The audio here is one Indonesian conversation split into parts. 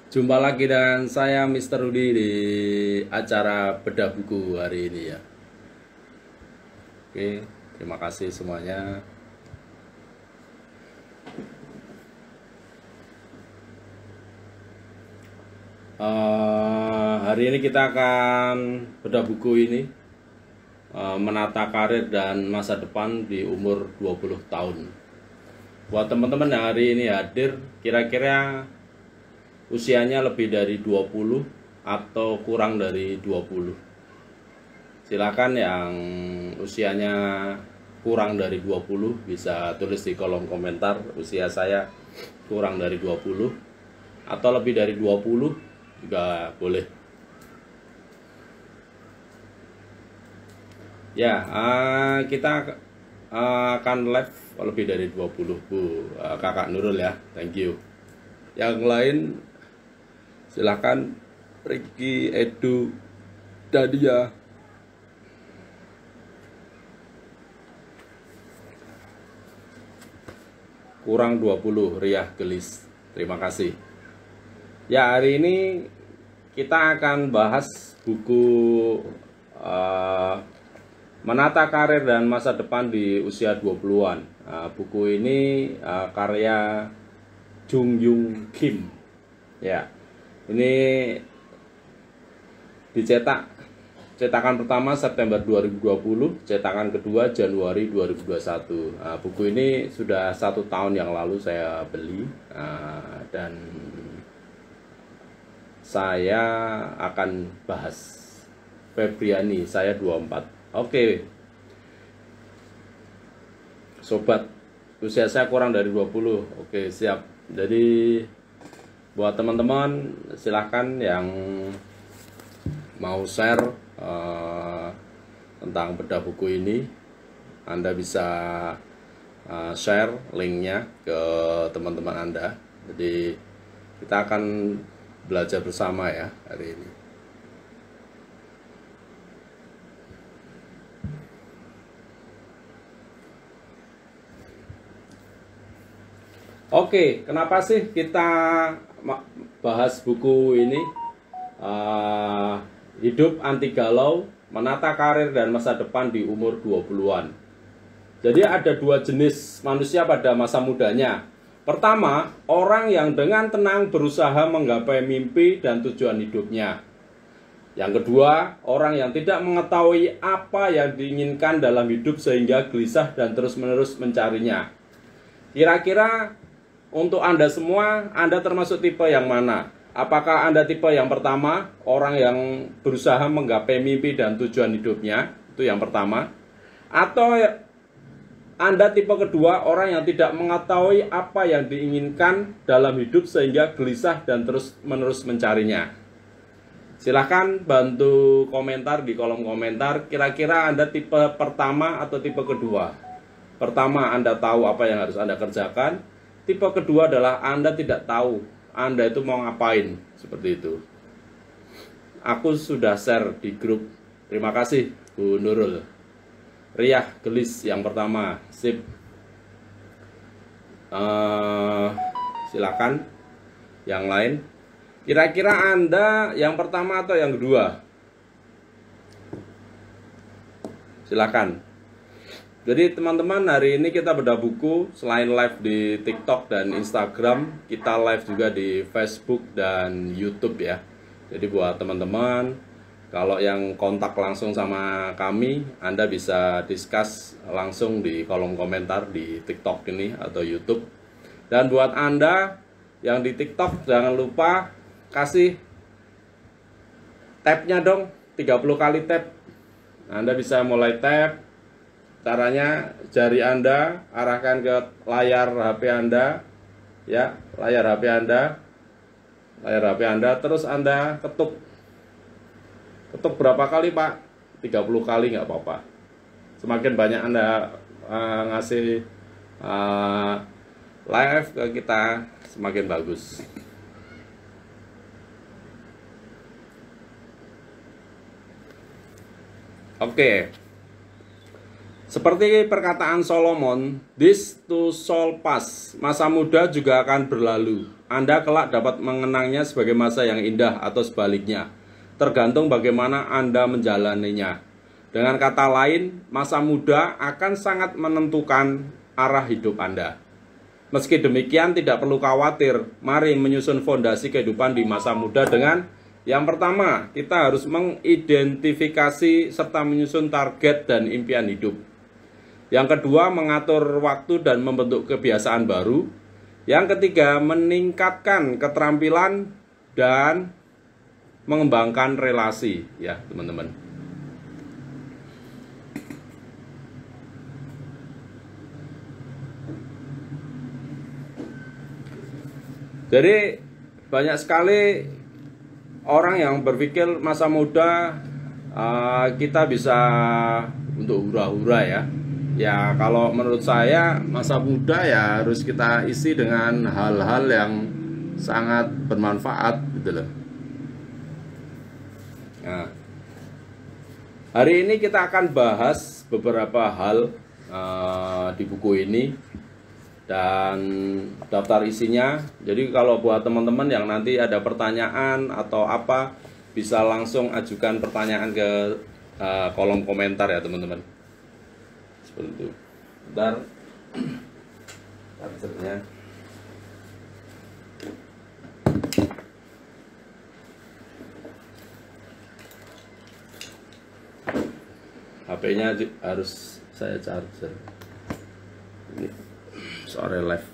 Jumpa lagi dengan saya Mr. Rudi di acara Bedah Buku hari ini ya. Oke, terima kasih semuanya. Hari ini kita akan bedah buku ini, menata karir dan masa depan di umur 20 tahun. Buat teman-teman yang hari ini hadir, kira-kira usianya lebih dari 20 atau kurang dari 20. Silakan yang usianya kurang dari 20 bisa tulis di kolom komentar usia saya kurang dari 20 atau lebih dari 20 juga boleh. Ya, kita akan live lebih dari 20 Bu Kakak Nurul ya. Thank you. Yang lain silakan Ricky, Edu, Dadia. Kurang 20 Riah Gelis. Terima kasih. Ya, hari ini kita akan bahas buku Menata Karir dan Masa Depan di Usia 20-an. Buku ini karya Jung Yung Kim. Ya. Ini dicetak cetakan pertama September 2020, cetakan kedua Januari 2021. Buku ini sudah 1 tahun yang lalu saya beli dan saya akan bahas Febriani, saya 24. Oke, sobat, usia saya kurang dari 20. Oke, siap. Jadi buat teman-teman silahkan yang mau share tentang bedah buku ini, Anda bisa share linknya ke teman-teman Anda. Jadi kita akan belajar bersama ya hari ini. Oke, kenapa sih kita bahas buku ini? Hidup Anti Galau, Menata Karir dan Masa Depan di Umur 20-an. Jadi ada 2 jenis manusia pada masa mudanya. Pertama, orang yang dengan tenang berusaha menggapai mimpi dan tujuan hidupnya. Yang kedua, orang yang tidak mengetahui apa yang diinginkan dalam hidup sehingga gelisah dan terus-menerus mencarinya. Kira-kira untuk Anda semua, Anda termasuk tipe yang mana? Apakah Anda tipe yang pertama, orang yang berusaha menggapai mimpi dan tujuan hidupnya? Itu yang pertama. Atau Anda tipe kedua, orang yang tidak mengetahui apa yang diinginkan dalam hidup sehingga gelisah dan terus-menerus mencarinya? Silahkan bantu komentar di kolom komentar. Kira-kira Anda tipe pertama atau tipe kedua? Pertama, Anda tahu apa yang harus Anda kerjakan. Tipe kedua adalah Anda tidak tahu Anda itu mau ngapain, seperti itu. Aku sudah share di grup. Terima kasih Bu Nurul. Riah Gelis yang pertama, sip. Silakan yang lain. Kira-kira Anda yang pertama atau yang kedua? Silakan. Jadi teman-teman, hari ini kita bedah buku. Selain live di TikTok dan Instagram, kita live juga di Facebook dan YouTube ya. Jadi buat teman-teman, kalau yang kontak langsung sama kami, Anda bisa discuss langsung di kolom komentar di TikTok ini atau YouTube. Dan buat Anda yang di TikTok, jangan lupa kasih tab-nya dong, 30 kali tab. Anda bisa mulai tab. Caranya jari Anda arahkan ke layar HP Anda, ya, layar HP Anda, terus Anda ketuk berapa kali Pak? 30 kali nggak apa-apa. Semakin banyak Anda ngasih live ke kita, semakin bagus. Oke. Seperti perkataan Solomon, this too shall pass, masa muda juga akan berlalu. Anda kelak dapat mengenangnya sebagai masa yang indah atau sebaliknya, tergantung bagaimana Anda menjalaninya. Dengan kata lain, masa muda akan sangat menentukan arah hidup Anda. Meski demikian, tidak perlu khawatir. Mari menyusun fondasi kehidupan di masa muda dengan yang pertama, kita harus mengidentifikasi serta menyusun target dan impian hidup. Yang kedua, mengatur waktu dan membentuk kebiasaan baru. Yang ketiga, meningkatkan keterampilan dan mengembangkan relasi, ya teman-teman. Jadi banyak sekali orang yang berpikir masa muda kita bisa untuk hura-hura ya. Ya kalau menurut saya masa muda ya harus kita isi dengan hal-hal yang sangat bermanfaat gitu loh. Nah, hari ini kita akan bahas beberapa hal di buku ini dan daftar isinya. Jadi kalau buat teman-teman yang nanti ada pertanyaan atau apa, bisa langsung ajukan pertanyaan ke kolom komentar ya teman-teman. Seperti itu. Bentar. Chargernya. HP-nya harus saya charger. Ini sore live.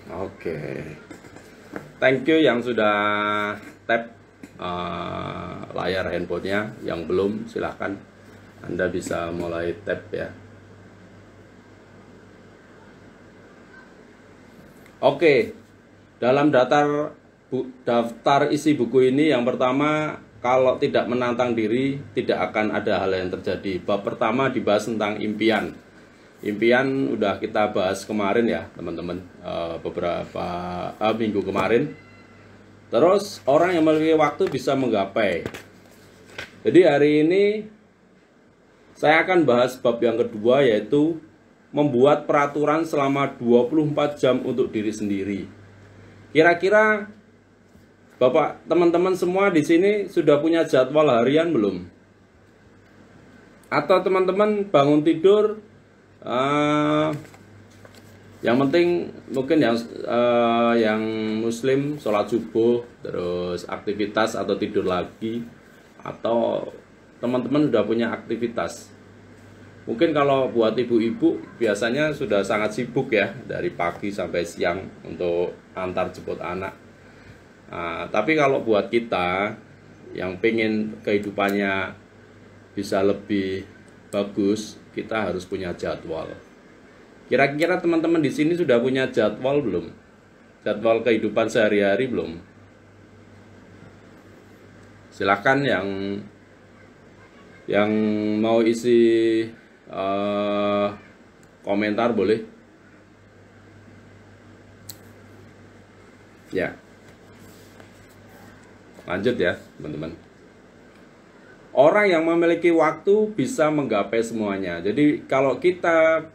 Oke. Thank you yang sudah tap layar handphonenya. Yang belum silahkan Anda bisa mulai tap ya. Oke. Dalam daftar isi buku ini yang pertama, kalau tidak menantang diri tidak akan ada hal yang terjadi. Bab pertama dibahas tentang impian. Impian udah kita bahas kemarin ya teman-teman, beberapa minggu kemarin. Terus orang yang memiliki waktu bisa menggapai. Jadi hari ini saya akan bahas bab yang kedua, yaitu membuat peraturan selama 24 jam untuk diri sendiri. Kira-kira Bapak, teman-teman semua di sini sudah punya jadwal harian belum? Atau teman-teman bangun tidur, yang penting mungkin yang muslim sholat subuh, terus aktivitas atau tidur lagi, atau teman-teman sudah punya aktivitas. Mungkin kalau buat ibu-ibu biasanya sudah sangat sibuk ya, dari pagi sampai siang untuk antar jemput anak. Tapi kalau buat kita yang pengen kehidupannya bisa lebih bagus, kita harus punya jadwal. Kira-kira teman-teman di sini sudah punya jadwal belum? Jadwal kehidupan sehari-hari belum? Silakan yang mau isi komentar boleh. Ya. Lanjut ya, teman-teman. Orang yang memiliki waktu bisa menggapai semuanya. Jadi kalau kita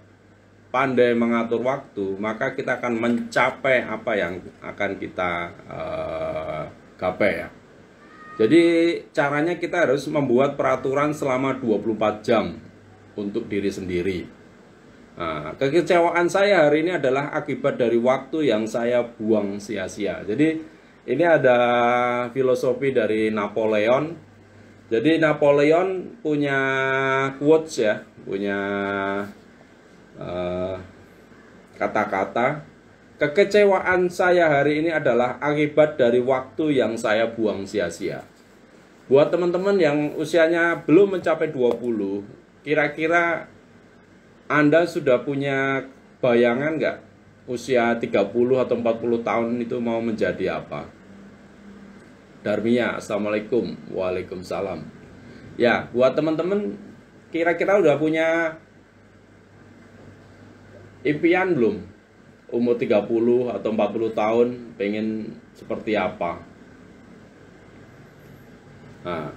pandai mengatur waktu, maka kita akan mencapai apa yang akan kita gapai ya. Jadi caranya kita harus membuat peraturan selama 24 jam untuk diri sendiri. Nah, kekecewaan saya hari ini adalah akibat dari waktu yang saya buang sia-sia. Jadi ini ada filosofi dari Napoleon. Jadi Napoleon punya quotes ya, punya kata-kata, kekecewaan saya hari ini adalah akibat dari waktu yang saya buang sia-sia. Buat teman-teman yang usianya belum mencapai 20, kira-kira Anda sudah punya bayangan nggak usia 30 atau 40 tahun itu mau menjadi apa? Darmia, Assalamualaikum. Waalaikumsalam. Ya, buat teman-teman kira-kira udah punya impian belum? Umur 30 atau 40 tahun pengen seperti apa? Nah,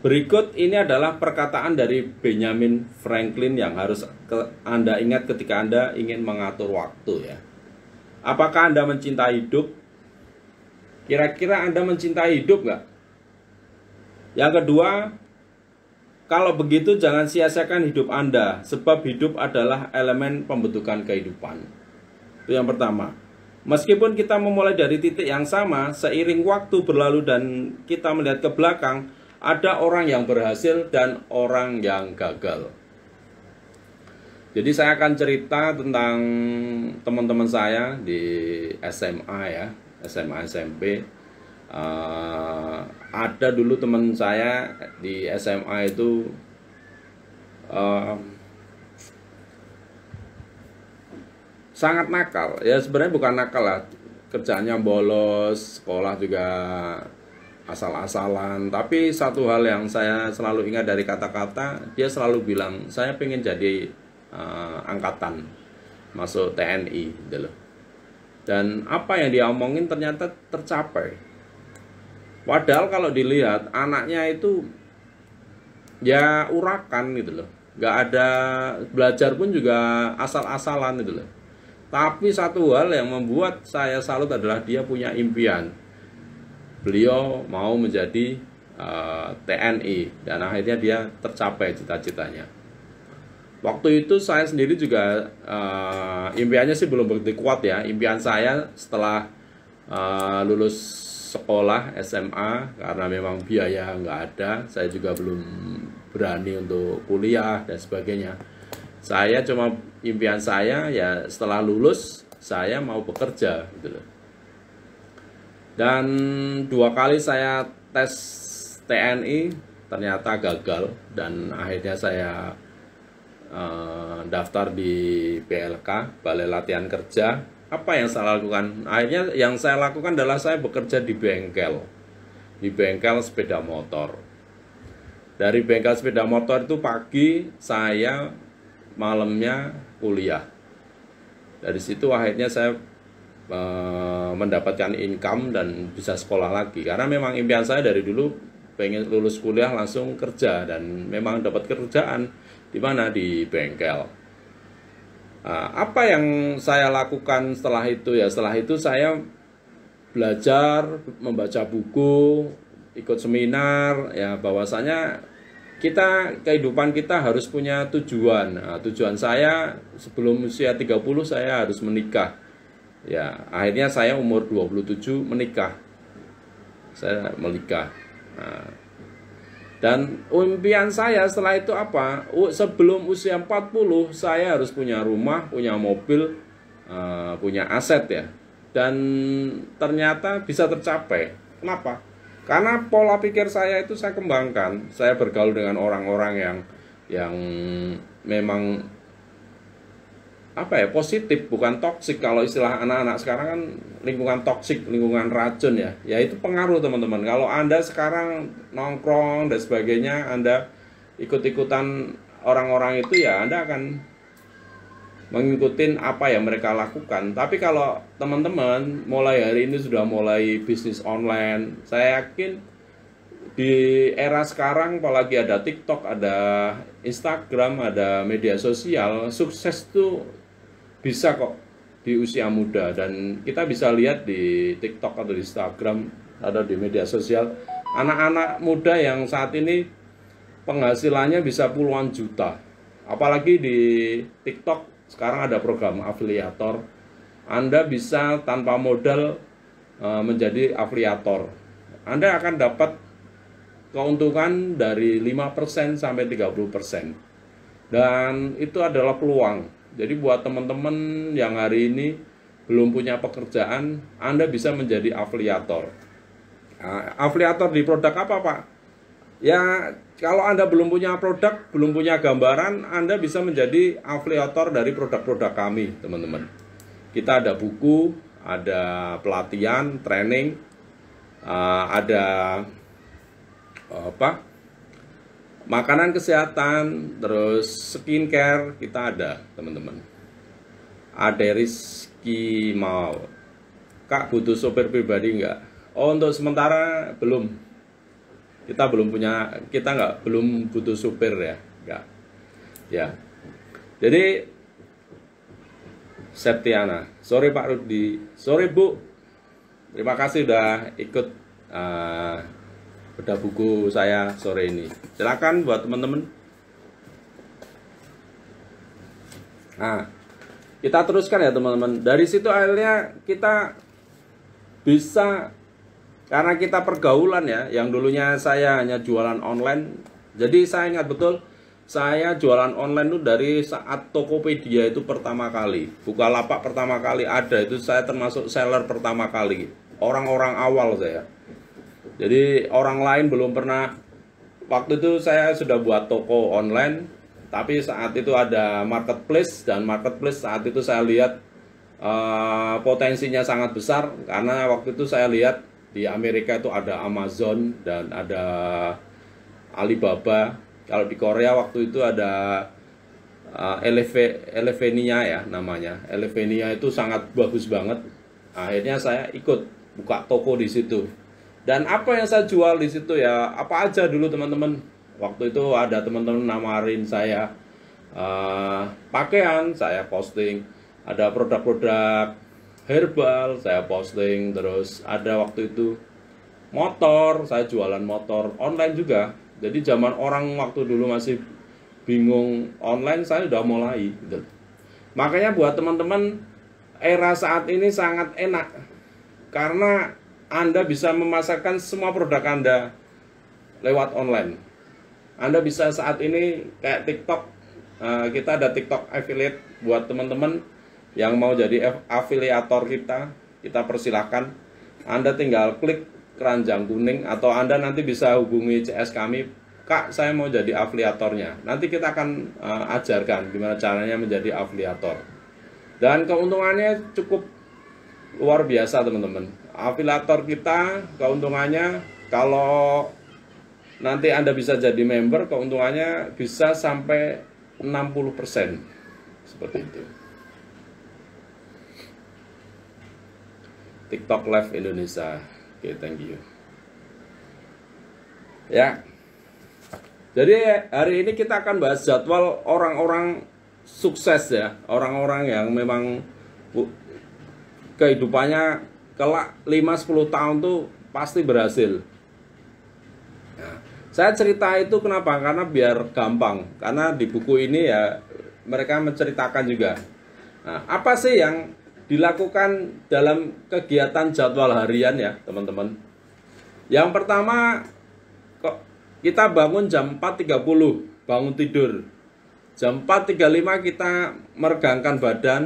berikut ini adalah perkataan dari Benjamin Franklin yang harus Anda ingat ketika Anda ingin mengatur waktu ya. Apakah Anda mencintai hidup? Kira-kira Anda mencintai hidup nggak? Yang kedua, kalau begitu jangan sia-siakan hidup Anda, sebab hidup adalah elemen pembentukan kehidupan. Itu yang pertama. Meskipun kita memulai dari titik yang sama, seiring waktu berlalu dan kita melihat ke belakang, ada orang yang berhasil dan orang yang gagal. Jadi saya akan cerita tentang teman-teman saya di SMA ya, SMA SMP. Ada dulu teman saya di SMA itu sangat nakal. Ya sebenarnya bukan nakal lah, kerjaannya bolos, sekolah juga asal-asalan. Tapi satu hal yang saya selalu ingat dari kata-kata, dia selalu bilang, saya pengen jadi angkatan, masuk TNI gitu loh. Dan apa yang dia omongin ternyata tercapai. Padahal kalau dilihat anaknya itu ya urakan gitu loh, nggak ada, belajar pun juga asal-asalan gitu loh. Tapi satu hal yang membuat saya salut adalah dia punya impian. Beliau mau menjadi TNI dan akhirnya dia tercapai cita-citanya. Waktu itu saya sendiri juga impiannya sih belum begitu kuat ya. Impian saya setelah lulus sekolah SMA, karena memang biaya nggak ada, saya juga belum berani untuk kuliah dan sebagainya. Saya cuma impian saya ya setelah lulus saya mau bekerja gitu loh. Dan 2 kali saya tes TNI ternyata gagal dan akhirnya saya daftar di BLK, Balai Latihan Kerja. Apa yang saya lakukan? Akhirnya yang saya lakukan adalah saya bekerja di bengkel sepeda motor. Dari bengkel sepeda motor itu pagi, saya malamnya kuliah. Dari situ akhirnya saya mendapatkan income dan bisa sekolah lagi. Karena memang impian saya dari dulu pengen lulus kuliah langsung kerja, dan memang dapat kerjaan di mana, di bengkel. Apa yang saya lakukan setelah itu ya? Setelah itu saya belajar, membaca buku, ikut seminar ya, bahwasanya kehidupan kita harus punya tujuan. Tujuan saya sebelum usia 30 saya harus menikah. Ya, akhirnya saya umur 27 menikah. Saya menikah. Dan impian saya setelah itu apa? Sebelum usia 40 saya harus punya rumah, punya mobil, punya aset ya. Dan ternyata bisa tercapai. Kenapa? Karena pola pikir saya itu saya kembangkan. Saya bergaul dengan orang-orang yang memang positif, bukan toksik. Kalau istilah anak-anak sekarang kan lingkungan toksik, lingkungan racun ya. Ya itu pengaruh teman-teman. Kalau Anda sekarang nongkrong dan sebagainya, Anda ikut-ikutan orang-orang itu ya, Anda akan mengikuti apa yang mereka lakukan. Tapi kalau teman-teman mulai hari ini sudah mulai bisnis online, saya yakin di era sekarang apalagi ada TikTok, ada Instagram, ada media sosial, sukses tuh bisa kok di usia muda. Dan kita bisa lihat di TikTok atau di Instagram atau di media sosial, anak-anak muda yang saat ini penghasilannya bisa puluhan juta. Apalagi di TikTok sekarang ada program afiliator. Anda bisa tanpa modal menjadi afiliator. Anda akan dapat keuntungan dari 5% sampai 30%. Dan itu adalah peluang. Jadi buat teman-teman yang hari ini belum punya pekerjaan, Anda bisa menjadi afiliator. Afiliator di produk apa, Pak? Ya, kalau Anda belum punya produk, belum punya gambaran, Anda bisa menjadi afiliator dari produk-produk kami, teman-teman. Kita ada buku, ada pelatihan, training, ada makanan kesehatan, terus skincare, kita ada teman-teman. Ada Rizky mau, Kak butuh sopir pribadi nggak? Oh untuk sementara belum. Kita belum butuh supir ya, nggak. Ya. Jadi Septiana, sore Pak Rudi, sore Bu. Terima kasih udah ikut bedah buku saya sore ini. Silakan buat teman-teman. Nah, kita teruskan ya teman-teman. Dari situ akhirnya kita bisa, karena kita pergaulan ya, yang dulunya saya hanya jualan online. Jadi saya ingat betul, saya jualan online itu dari saat Tokopedia itu pertama kali, Bukalapak pertama kali ada, itu saya termasuk seller pertama kali. Orang-orang awal saya. Jadi orang lain belum pernah. Waktu itu saya sudah buat toko online, tapi saat itu ada marketplace, dan marketplace saat itu saya lihat potensinya sangat besar, karena waktu itu saya lihat di Amerika itu ada Amazon dan ada Alibaba. Kalau di Korea waktu itu ada Elevenia ya namanya. Elevenia itu sangat bagus banget. Akhirnya saya ikut buka toko di situ. Dan apa yang saya jual di situ ya apa aja dulu teman-teman. Waktu itu ada teman-teman namarin saya pakaian, saya posting. Ada produk-produk herbal, saya posting. Terus ada waktu itu motor, saya jualan motor online juga. Jadi zaman orang waktu dulu masih bingung online, saya udah mulai gitu. Makanya buat teman-teman, era saat ini sangat enak, karena Anda bisa memasarkan semua produk Anda lewat online. Anda bisa saat ini kayak TikTok, kita ada TikTok affiliate. Buat teman-teman yang mau jadi afiliator kita persilahkan. Anda tinggal klik keranjang kuning, atau Anda nanti bisa hubungi CS kami, Kak saya mau jadi afiliatornya. Nanti kita akan ajarkan gimana caranya menjadi afiliator. Dan keuntungannya cukup luar biasa teman-teman. Afiliator kita keuntungannya, kalau nanti Anda bisa jadi member, keuntungannya bisa sampai 60%. Seperti itu. TikTok Live Indonesia. Oke, thank you. Ya. Jadi hari ini kita akan bahas jadwal orang-orang sukses ya. Orang-orang yang memang kehidupannya kelak 5-10 tahun tuh pasti berhasil. Nah, saya cerita itu kenapa? Karena biar gampang. Karena di buku ini ya mereka menceritakan juga. Nah, apa sih yang dilakukan dalam kegiatan jadwal harian ya teman-teman. Yang pertama, kita bangun jam 4.30, bangun tidur. Jam 4.35 kita meregangkan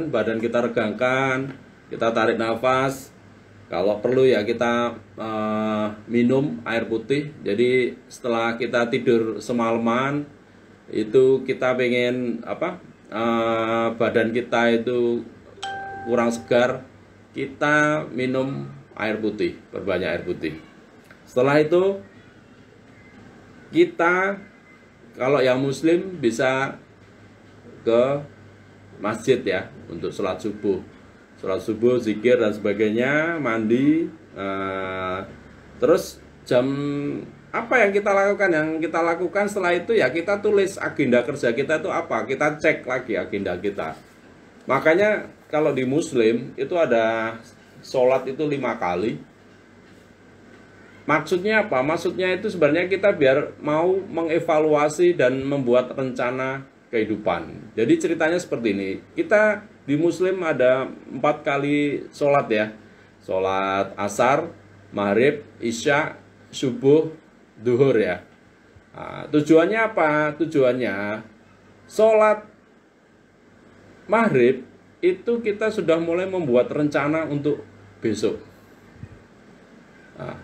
badan kita regangkan, kita tarik nafas. Kalau perlu ya kita minum air putih. Jadi setelah kita tidur semalaman, itu kita pengen badan kita itu kurang segar, kita minum air putih, perbanyak air putih. Setelah itu kita, kalau yang muslim bisa ke masjid ya untuk sholat subuh, zikir dan sebagainya, mandi. Terus jam apa yang kita lakukan? Yang kita lakukan setelah itu ya kita tulis agenda kerja kita itu apa, kita cek lagi agenda kita. Makanya kalau di muslim itu ada sholat itu 5 kali. Maksudnya apa? Maksudnya itu sebenarnya kita biar mau mengevaluasi dan membuat rencana kehidupan. Jadi ceritanya seperti ini. Kita di muslim ada 4 kali sholat ya. Sholat asar, maghrib, isya, subuh, duhur ya. Nah, tujuannya apa? Tujuannya sholat maghrib itu kita sudah mulai membuat rencana untuk besok. Nah,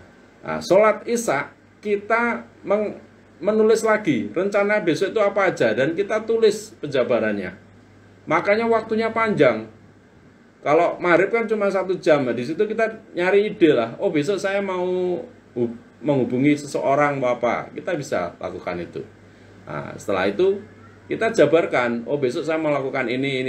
sholat isya kita menulis lagi rencana besok itu apa aja, dan kita tulis penjabarannya. Makanya waktunya panjang. Kalau maghrib kan cuma 1 jam, nah, di situ kita nyari ide lah. Oh besok saya mau menghubungi seseorang apa, kita bisa lakukan itu. Nah, setelah itu kita jabarkan, oh besok saya mau lakukan ini.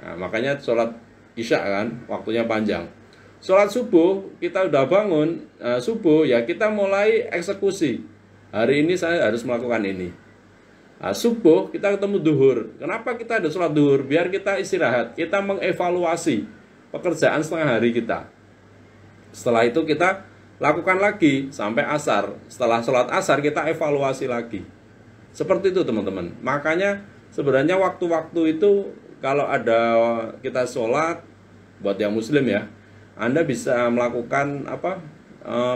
Nah, makanya sholat isya kan waktunya panjang. Sholat subuh kita udah bangun subuh ya, kita mulai eksekusi. Hari ini saya harus melakukan ini. Nah, subuh kita ketemu duhur. Kenapa kita ada sholat duhur? Biar kita istirahat, kita mengevaluasi pekerjaan setengah hari kita. Setelah itu kita lakukan lagi sampai asar. Setelah sholat asar kita evaluasi lagi. Seperti itu teman-teman. Makanya sebenarnya waktu-waktu itu kalau ada kita sholat, buat yang muslim ya, Anda bisa melakukan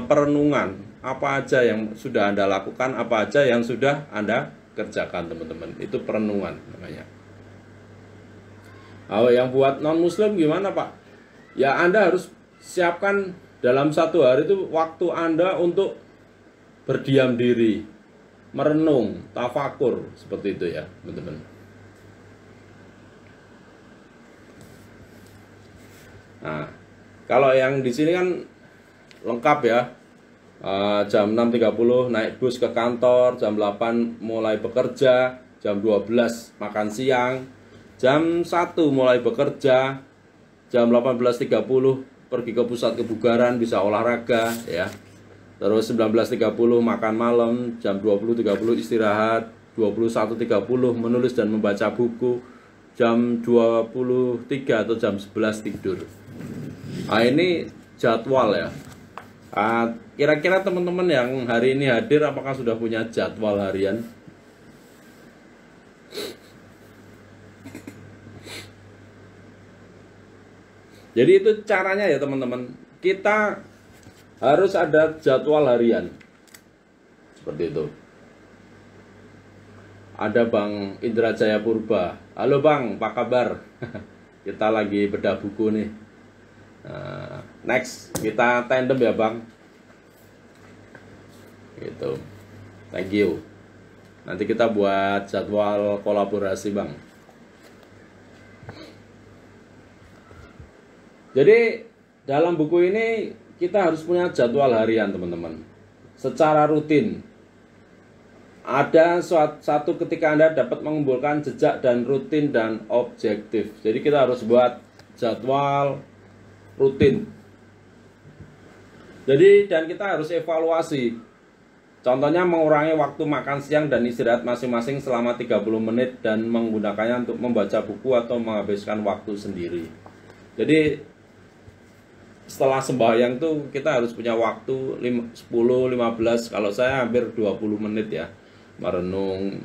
perenungan. Apa aja yang sudah Anda lakukan, apa aja yang sudah Anda kerjakan teman-teman. Itu perenungan namanya. Yang buat non muslim gimana Pak? Ya Anda harus siapkan dalam satu hari itu waktu Anda untuk berdiam diri, merenung, tafakur, seperti itu ya teman-teman. Nah, kalau yang di sini kan lengkap ya. Jam 6.30 naik bus ke kantor, jam 8 mulai bekerja, jam 12 makan siang, jam 1 mulai bekerja, jam 18.30 pergi ke pusat kebugaran, bisa olahraga ya. Terus 19.30 makan malam, jam 20.30 istirahat, 21.30 menulis dan membaca buku, jam 23 atau jam 11 tidur. Nah, ini jadwal ya. Kira-kira teman-teman yang hari ini hadir apakah sudah punya jadwal harian? Jadi itu caranya ya teman-teman. Kita harus ada jadwal harian. Seperti itu. Ada Bang Indra Jaya Purba. Halo Bang, apa kabar? Kita lagi bedah buku nih. Next, kita tandem ya Bang. Gitu. Thank you. Nanti kita buat jadwal kolaborasi Bang. Jadi dalam buku ini kita harus punya jadwal harian teman-teman. Secara rutin. Ada satu ketika Anda dapat mengumpulkan jejak dan rutin dan objektif. Jadi kita harus buat jadwal rutin. Jadi dan kita harus evaluasi. Contohnya mengurangi waktu makan siang dan istirahat masing-masing selama 30 menit dan menggunakannya untuk membaca buku atau menghabiskan waktu sendiri. Jadi setelah sembahyang tuh kita harus punya waktu 10-15, kalau saya hampir 20 menit ya. Merenung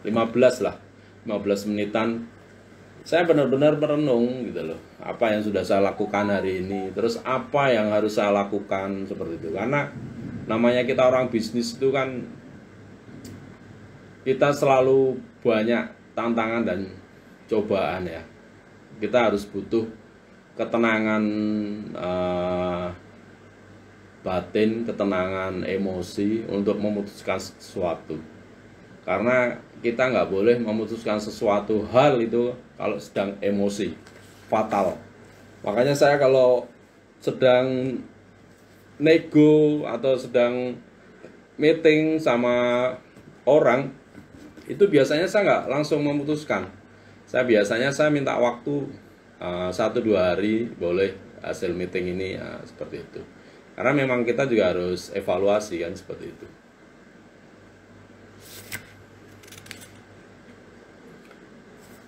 15 lah. 15 menitan. Saya benar-benar merenung gitu loh. Apa yang sudah saya lakukan hari ini, terus apa yang harus saya lakukan seperti itu. Karena namanya kita orang bisnis itu kan kita selalu banyak tantangan dan cobaan ya. Kita harus butuh ketenangan batin, ketenangan emosi untuk memutuskan sesuatu. Karena kita nggak boleh memutuskan sesuatu hal itu kalau sedang emosi, fatal. Makanya saya kalau sedang nego atau sedang meeting sama orang, itu biasanya saya nggak langsung memutuskan. Saya biasanya minta waktu 1-2 hari boleh hasil meeting ini ya, seperti itu. Karena memang kita juga harus evaluasi kan seperti itu.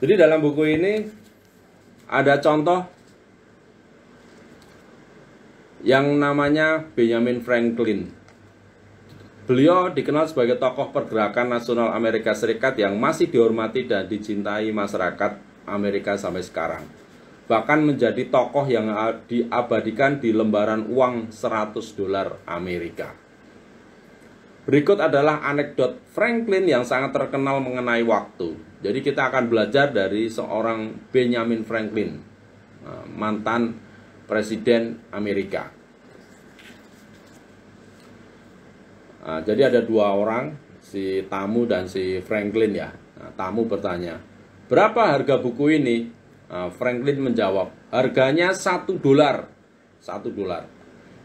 Jadi dalam buku ini ada contoh yang namanya Benjamin Franklin. Beliau dikenal sebagai tokoh pergerakan nasional Amerika Serikat yang masih dihormati dan dicintai masyarakat Amerika sampai sekarang. Bahkan menjadi tokoh yang diabadikan di lembaran uang $100 Amerika. Berikut adalah anekdot Franklin yang sangat terkenal mengenai waktu. Jadi kita akan belajar dari seorang Benjamin Franklin, mantan Presiden Amerika. Jadi ada 2 orang, si tamu dan si Franklin ya. Tamu bertanya, berapa harga buku ini? Franklin menjawab, harganya $1. $1.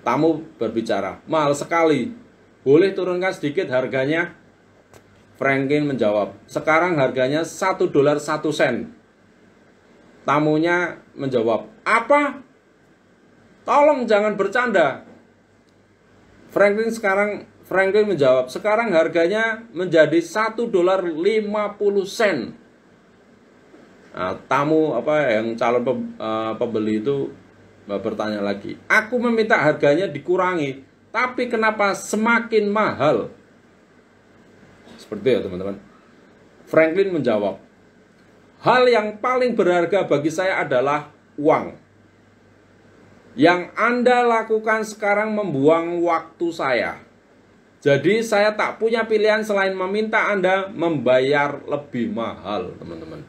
Tamu berbicara, mahal sekali. Boleh turunkan sedikit harganya? Franklin menjawab, sekarang harganya $1.01. Tamunya menjawab, apa? Tolong jangan bercanda. Franklin menjawab, sekarang harganya menjadi $1.50. Nah, tamu yang calon pembeli itu bertanya lagi, aku meminta harganya dikurangi, tapi kenapa semakin mahal? Seperti itu teman-teman. Franklin menjawab, hal yang paling berharga bagi saya adalah uang. Yang Anda lakukan sekarang membuang waktu saya. Jadi saya tak punya pilihan selain meminta Anda membayar lebih mahal, teman-teman.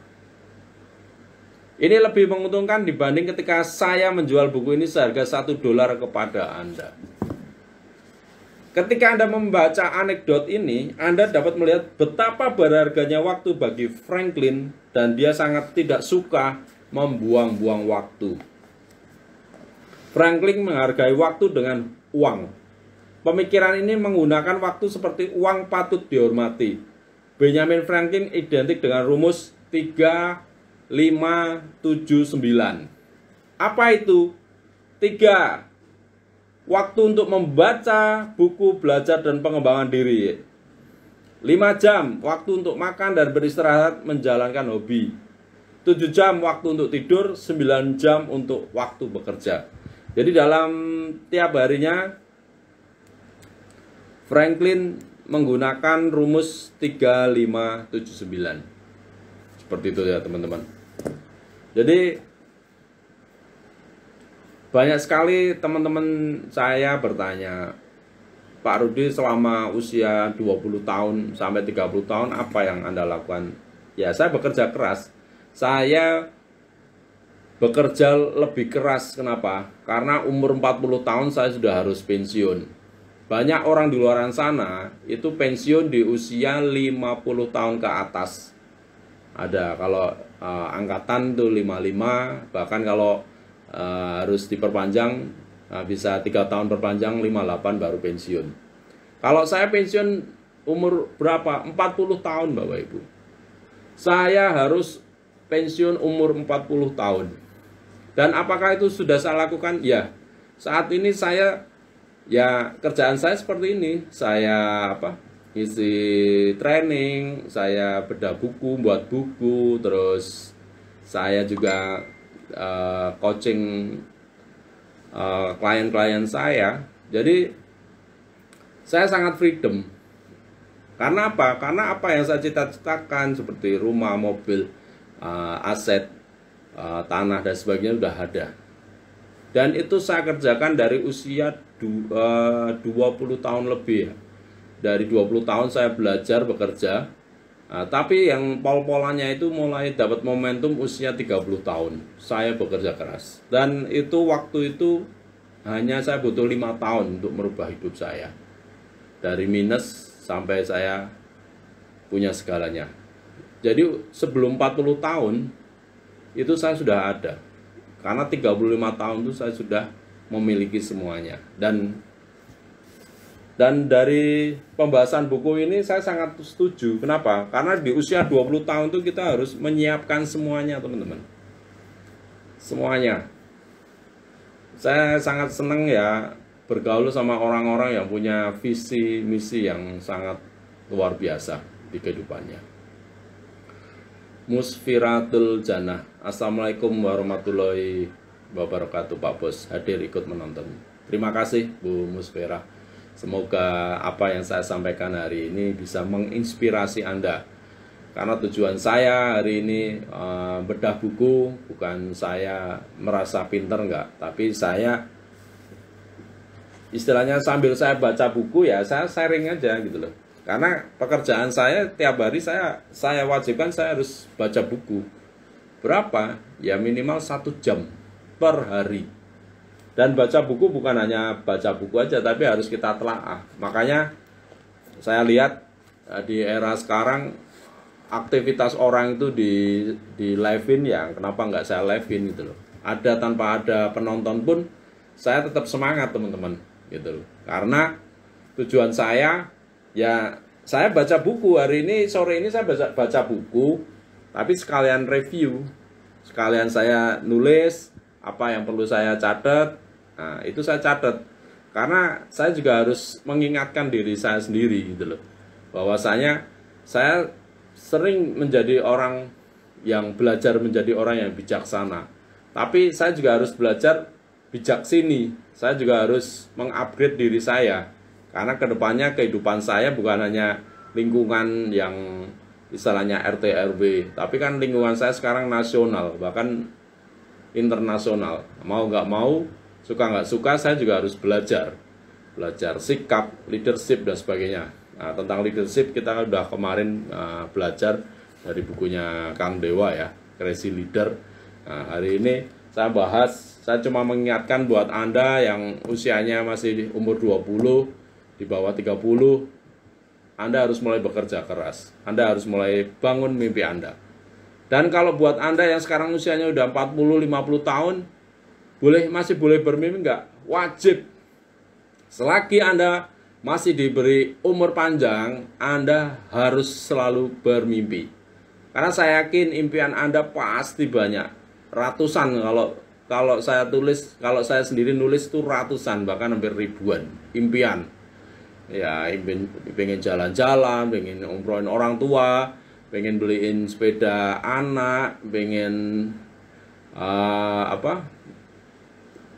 Ini lebih menguntungkan dibanding ketika saya menjual buku ini seharga $1 kepada Anda. Ketika Anda membaca anekdot ini, Anda dapat melihat betapa berharganya waktu bagi Franklin dan dia sangat tidak suka membuang-buang waktu. Franklin menghargai waktu dengan uang. Pemikiran ini menggunakan waktu seperti uang patut dihormati. Benjamin Franklin identik dengan rumus 3-5-7-9. Apa itu? 3. Waktu untuk membaca buku, belajar, dan pengembangan diri. 5 jam waktu untuk makan dan beristirahat, menjalankan hobi. 7 jam waktu untuk tidur, 9 jam untuk waktu bekerja. Jadi dalam tiap harinya Franklin menggunakan rumus 3-5-7-9. Seperti itu ya teman-teman. Jadi banyak sekali teman-teman saya bertanya, Pak Rudi selama usia 20 tahun sampai 30 tahun apa yang Anda lakukan? Ya saya bekerja keras. Saya bekerja lebih keras. Kenapa? Karena umur 40 tahun saya sudah harus pensiun. Banyak orang di luar sana itu pensiun di usia 50 tahun ke atas. Ada kalau angkatan tuh 55, bahkan kalau harus diperpanjang bisa 3 tahun perpanjang, 58 baru pensiun. Kalau saya pensiun umur berapa? 40 tahun Bapak Ibu. Saya harus pensiun umur 40 tahun. Dan apakah itu sudah saya lakukan? Ya. Saat ini saya kerjaan saya seperti ini. Saya isi training, saya bedah buku, buat buku, terus saya juga coaching klien-klien saya. Jadi saya sangat freedom. Karena apa? Karena apa yang saya cita-citakan seperti rumah, mobil, aset, tanah dan sebagainya sudah ada. Dan itu saya kerjakan dari usia 20 tahun lebih. Dari 20 tahun saya belajar bekerja. Tapi yang pol-polannya itu mulai dapat momentum usia 30 tahun. Saya bekerja keras. Dan itu waktu itu hanya saya butuh 5 tahun untuk merubah hidup saya. Dari minus sampai saya punya segalanya. Jadi sebelum 40 tahun itu saya sudah ada. Karena 35 tahun itu saya sudah memiliki semuanya. Dan dari pembahasan buku ini saya sangat setuju. Kenapa? Karena di usia 20 tahun itu kita harus menyiapkan semuanya, teman-teman. Semuanya. Saya sangat senang ya bergaul sama orang-orang yang punya visi misi yang sangat luar biasa di kehidupannya. Musfiratul Jannah. Assalamualaikum warahmatullahi wabarakatuh Pak Bos. Hadir ikut menonton. Terima kasih Bu Musfira. Semoga apa yang saya sampaikan hari ini bisa menginspirasi Anda. Karena tujuan saya hari ini bedah buku, bukan saya merasa pinter enggak, tapi saya istilahnya sambil saya baca buku ya saya sharing aja gitu loh. Karena pekerjaan saya tiap hari saya wajibkan saya harus baca buku. Berapa? Ya minimal 1 jam per hari. Dan baca buku bukan hanya baca buku aja, tapi harus kita telaah. Makanya saya lihat di era sekarang aktivitas orang itu di live-in ya, kenapa nggak saya live-in gitu loh. Ada tanpa ada penonton pun saya tetap semangat teman-teman gitu loh. Karena tujuan saya ya saya baca buku hari ini, sore ini saya baca buku, tapi sekalian review, sekalian saya nulis apa yang perlu saya catat. Nah, itu saya catat. Karena saya juga harus mengingatkan diri saya sendiri gitu loh. Bahwasanya saya sering menjadi orang yang belajar menjadi orang yang bijaksana. Tapi saya juga harus belajar bijak sini. Saya juga harus mengupgrade diri saya. Karena kedepannya kehidupan saya bukan hanya lingkungan yang istilahnya RT RW, tapi kan lingkungan saya sekarang nasional, bahkan internasional. Mau nggak mau, suka nggak suka, saya juga harus belajar sikap, leadership dan sebagainya. Nah, tentang leadership kita udah kemarin belajar dari bukunya Kang Dewa ya, Crazy Leader. Nah, hari ini saya bahas, saya cuma mengingatkan buat Anda yang usianya masih di umur 20, di bawah 30, Anda harus mulai bekerja keras. Anda harus mulai bangun mimpi Anda. Dan kalau buat Anda yang sekarang usianya udah 40-50 tahun, masih boleh bermimpi enggak? Wajib. Selagi Anda masih diberi umur panjang, Anda harus selalu bermimpi. Karena saya yakin impian Anda pasti banyak. Ratusan kalau saya tulis, kalau saya sendiri nulis itu ratusan, bahkan hampir ribuan impian. Ya, pengen jalan-jalan, pengen umrohin orang tua, pengen beliin sepeda anak, pengen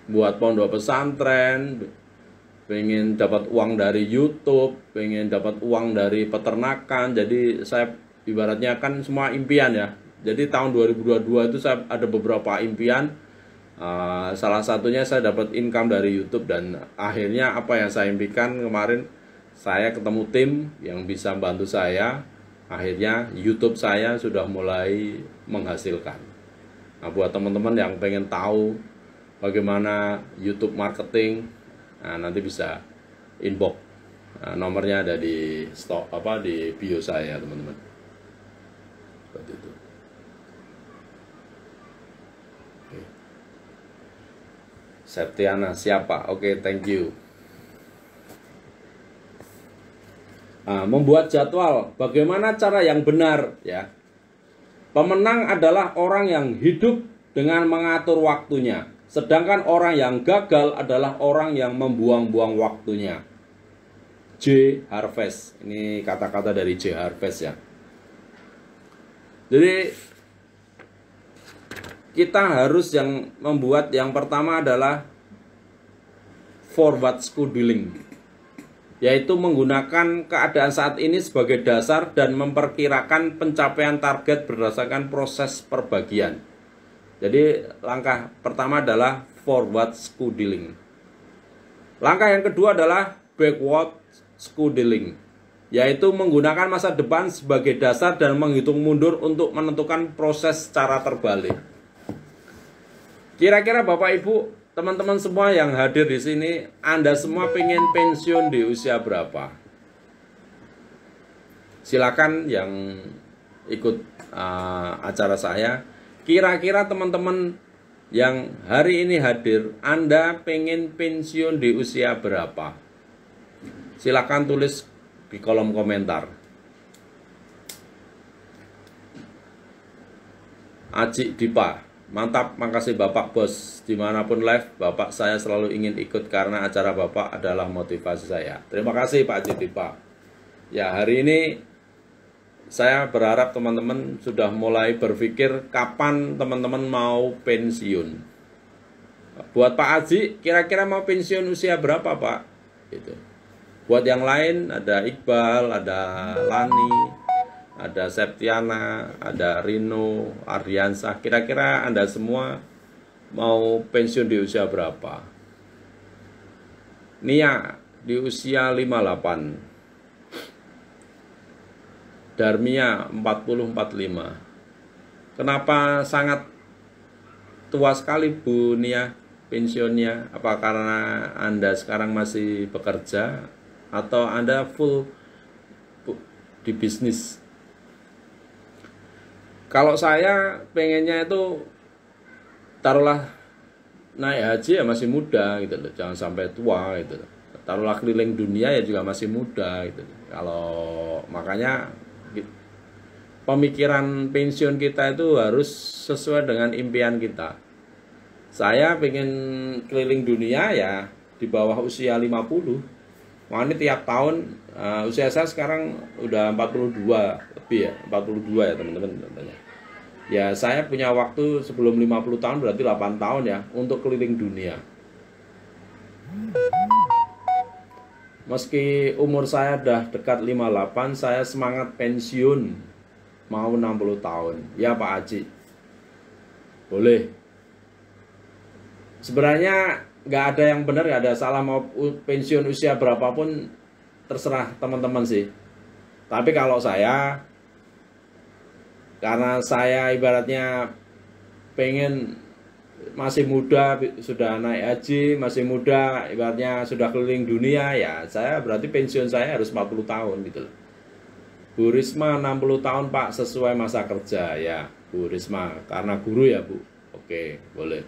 buat pondok pesantren, pengen dapat uang dari YouTube, pengen dapat uang dari peternakan. Jadi saya ibaratnya kan semua impian ya. Jadi tahun 2022 itu saya ada beberapa impian. Salah satunya saya dapat income dari YouTube, dan akhirnya apa yang saya impikan kemarin, saya ketemu tim yang bisa membantu saya. Akhirnya YouTube saya sudah mulai menghasilkan. Nah, buat teman-teman yang pengen tahu bagaimana YouTube marketing, nanti bisa inbox. Nomornya ada di di bio saya, teman-teman. Seperti itu. Septiana siapa? Oke, thank you. Membuat jadwal, bagaimana cara yang benar ya. Pemenang adalah orang yang hidup dengan mengatur waktunya, sedangkan orang yang gagal adalah orang yang membuang-buang waktunya. J. Harvest, ini kata-kata dari J. Harvest ya. Jadi kita harus yang membuat, yang pertama adalah forward scheduling, yaitu menggunakan keadaan saat ini sebagai dasar dan memperkirakan pencapaian target berdasarkan proses perbagian. Jadi langkah pertama adalah forward scheduling. Langkah yang kedua adalah backward scheduling, yaitu menggunakan masa depan sebagai dasar dan menghitung mundur untuk menentukan proses secara terbalik. Kira-kira Bapak Ibu, teman-teman semua yang hadir di sini, Anda semua pengen pensiun di usia berapa? Silakan yang ikut acara saya. Kira-kira teman-teman yang hari ini hadir, Anda pengen pensiun di usia berapa? Silakan tulis di kolom komentar. Aji Dipa, mantap, makasih Bapak Bos. Dimanapun live, Bapak saya selalu ingin ikut karena acara Bapak adalah motivasi saya. Terima kasih Pak Aji Dipa. Ya, hari ini saya berharap teman-teman sudah mulai berpikir kapan teman-teman mau pensiun. Buat Pak Aji, kira-kira mau pensiun usia berapa Pak? Gitu. Buat yang lain ada Iqbal, ada Lani, ada Septiana, ada Rino, Ardiansah. Kira-kira Anda semua mau pensiun di usia berapa? Nia di usia 58. Darmia 40-45. Kenapa sangat tua sekali Bu Nia pensiunnya? Apa karena Anda sekarang masih bekerja atau Anda full di bisnis? Kalau saya pengennya itu taruhlah naik haji ya masih muda gitu loh, jangan sampai tua gitu. Taruhlah keliling dunia ya juga masih muda gitu. Kalau makanya pemikiran pensiun kita itu harus sesuai dengan impian kita. Saya pengen keliling dunia ya di bawah usia 50. Makanya tiap tahun usia saya sekarang udah 42 lebih ya, 42 ya teman-teman contohnya. Ya saya punya waktu sebelum 50 tahun berarti 8 tahun ya untuk keliling dunia. Meski umur saya udah dekat 58, saya semangat pensiun mau 60 tahun. Ya Pak Haji, boleh. Sebenarnya nggak ada yang benar, nggak ada salah mau pensiun usia berapapun, terserah teman-teman sih. Tapi kalau saya, karena saya ibaratnya pengen masih muda, sudah naik haji, masih muda, ibaratnya sudah keliling dunia, ya saya berarti pensiun saya harus 40 tahun gitu loh. Bu Risma 60 tahun Pak, sesuai masa kerja. Ya Bu Risma, karena guru ya Bu. Oke, boleh.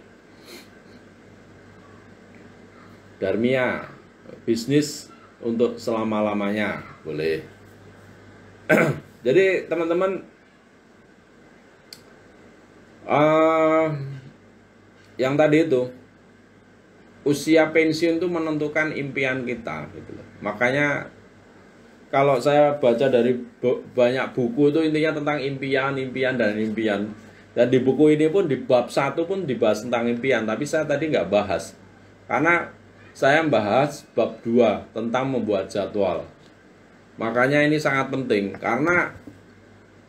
Darmia, bisnis untuk selama-lamanya, boleh. Jadi teman-teman, yang tadi itu, usia pensiun itu menentukan impian kita gitu loh. Makanya kalau saya baca dari banyak buku itu intinya tentang impian, impian, dan impian. Dan di buku ini pun di bab 1 pun dibahas tentang impian, tapi saya tadi nggak bahas. Karena saya membahas bab 2 tentang membuat jadwal. Makanya ini sangat penting, karena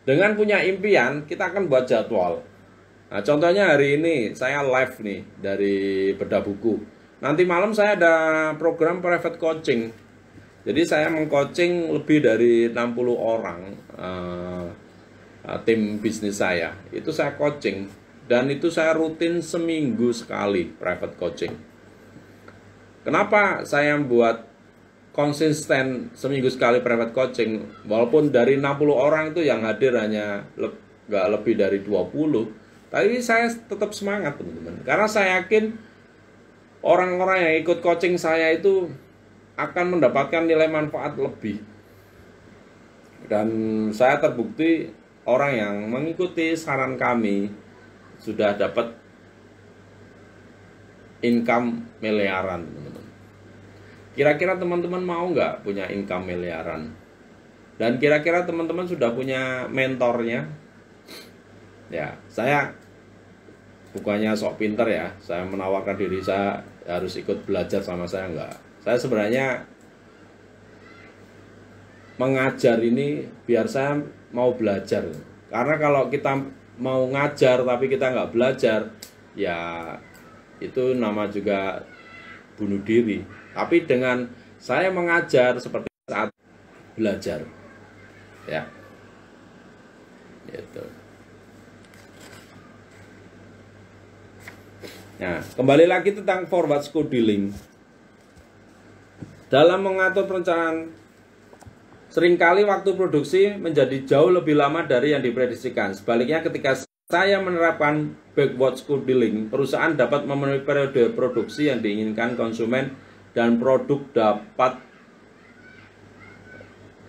dengan punya impian, kita akan buat jadwal. Nah, contohnya hari ini saya live nih dari Bedah Buku. Nanti malam saya ada program private coaching. Jadi saya mengcoaching lebih dari 60 orang tim bisnis saya. Itu saya coaching, dan itu saya rutin seminggu sekali private coaching. Kenapa saya buat konsisten seminggu sekali private coaching? Walaupun dari 60 orang itu yang hadir hanya nggak lebih dari 20, tapi saya tetap semangat teman-teman. Karena saya yakin orang-orang yang ikut coaching saya itu akan mendapatkan nilai manfaat lebih. Dan saya terbukti orang yang mengikuti saran kami sudah dapat income miliaran teman-teman. Kira-kira teman-teman mau nggak punya income miliaran? Dan kira-kira teman-teman sudah punya mentornya? Ya, saya bukannya sok pinter ya, saya menawarkan diri saya harus ikut belajar sama saya, enggak. Saya sebenarnya mengajar ini biar saya mau belajar. Karena kalau kita mau ngajar tapi kita nggak belajar, ya itu nama juga bunuh diri. Tapi dengan saya mengajar seperti saat belajar, ya, gitu. Nah, kembali lagi tentang forward scheduling. Dalam mengatur perencanaan, seringkali waktu produksi menjadi jauh lebih lama dari yang diprediksikan. Sebaliknya, ketika saya menerapkan backward scheduling, perusahaan dapat memenuhi periode produksi yang diinginkan konsumen dan produk dapat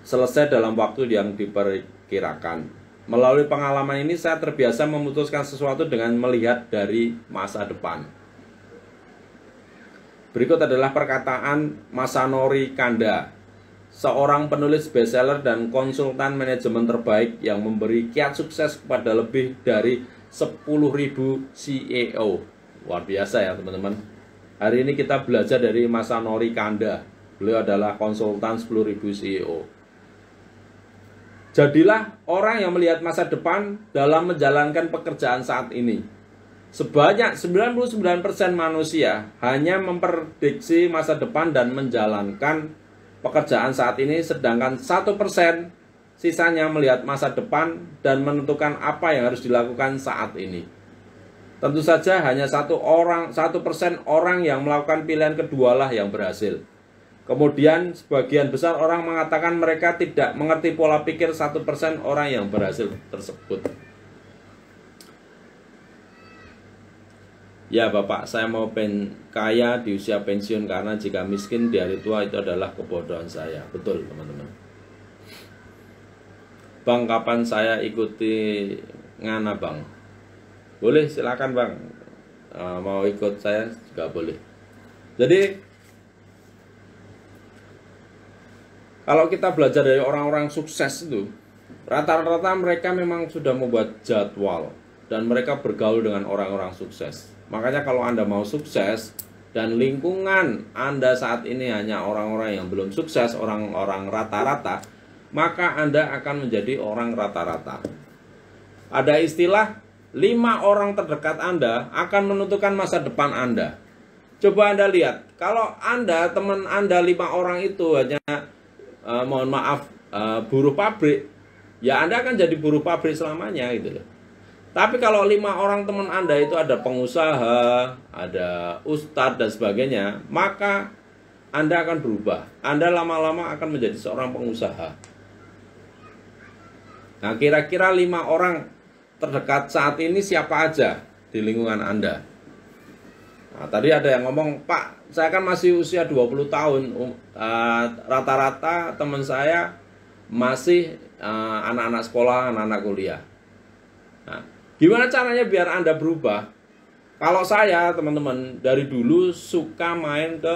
selesai dalam waktu yang diperkirakan. Melalui pengalaman ini saya terbiasa memutuskan sesuatu dengan melihat dari masa depan. Berikut adalah perkataan Masanori Kanda, seorang penulis bestseller dan konsultan manajemen terbaik yang memberi kiat sukses kepada lebih dari 10.000 CEO. Luar biasa ya teman-teman. Hari ini kita belajar dari Masanori Kanda. Beliau adalah konsultan 10.000 CEO. Jadilah orang yang melihat masa depan dalam menjalankan pekerjaan saat ini. Sebanyak 99% manusia hanya memprediksi masa depan dan menjalankan pekerjaan saat ini, sedangkan 1% sisanya melihat masa depan dan menentukan apa yang harus dilakukan saat ini. Tentu saja hanya 1% orang yang melakukan pilihan kedualah yang berhasil. Kemudian sebagian besar orang mengatakan mereka tidak mengerti pola pikir 1% orang yang berhasil tersebut. Ya Bapak, saya mau kaya di usia pensiun karena jika miskin di hari tua itu adalah kebodohan saya. Betul teman-teman. Bang, kapan saya ikuti ngana Bang? Boleh, silakan Bang. Mau ikut saya juga boleh. Jadi Kalau kita belajar dari orang-orang sukses itu, rata-rata mereka memang sudah membuat jadwal dan mereka bergaul dengan orang-orang sukses. Makanya kalau Anda mau sukses dan lingkungan Anda saat ini hanya orang-orang yang belum sukses, orang-orang rata-rata, maka Anda akan menjadi orang rata-rata. Ada istilah 5 orang terdekat Anda akan menentukan masa depan Anda. Coba Anda lihat, kalau Anda, teman Anda 5 orang itu hanya mohon maaf buruh pabrik, ya Anda akan jadi buruh pabrik selamanya gitu loh. Tapi kalau 5 orang teman Anda itu ada pengusaha, ada ustadz dan sebagainya, maka Anda akan berubah. Anda lama-lama akan menjadi seorang pengusaha. Nah, kira-kira 5 orang terdekat saat ini siapa aja di lingkungan Anda? Nah, tadi ada yang ngomong, Pak, saya kan masih usia 20 tahun. Rata-rata teman saya masih anak-anak sekolah, anak-anak kuliah. Nah, gimana caranya biar Anda berubah? Kalau saya, teman-teman, dari dulu suka main ke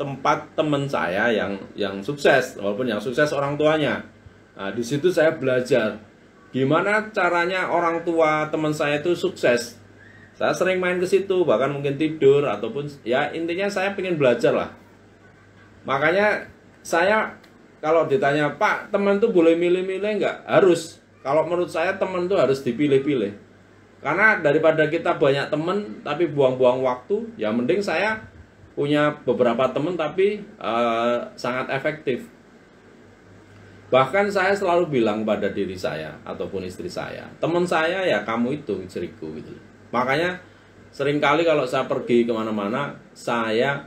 tempat teman saya yang sukses, walaupun yang sukses orang tuanya. Nah, di situ saya belajar gimana caranya orang tua teman saya itu sukses. Saya sering main ke situ, bahkan mungkin tidur ataupun ya intinya saya pengen belajar lah. Makanya saya kalau ditanya, Pak, teman tuh boleh milih-milih nggak? Harus. Kalau menurut saya teman tuh harus dipilih-pilih. Karena daripada kita banyak teman tapi buang-buang waktu, ya mending saya punya beberapa teman tapi sangat efektif. Bahkan saya selalu bilang pada diri saya ataupun istri saya, teman saya ya kamu itu istriku gitu. Makanya seringkali kalau saya pergi kemana-mana, saya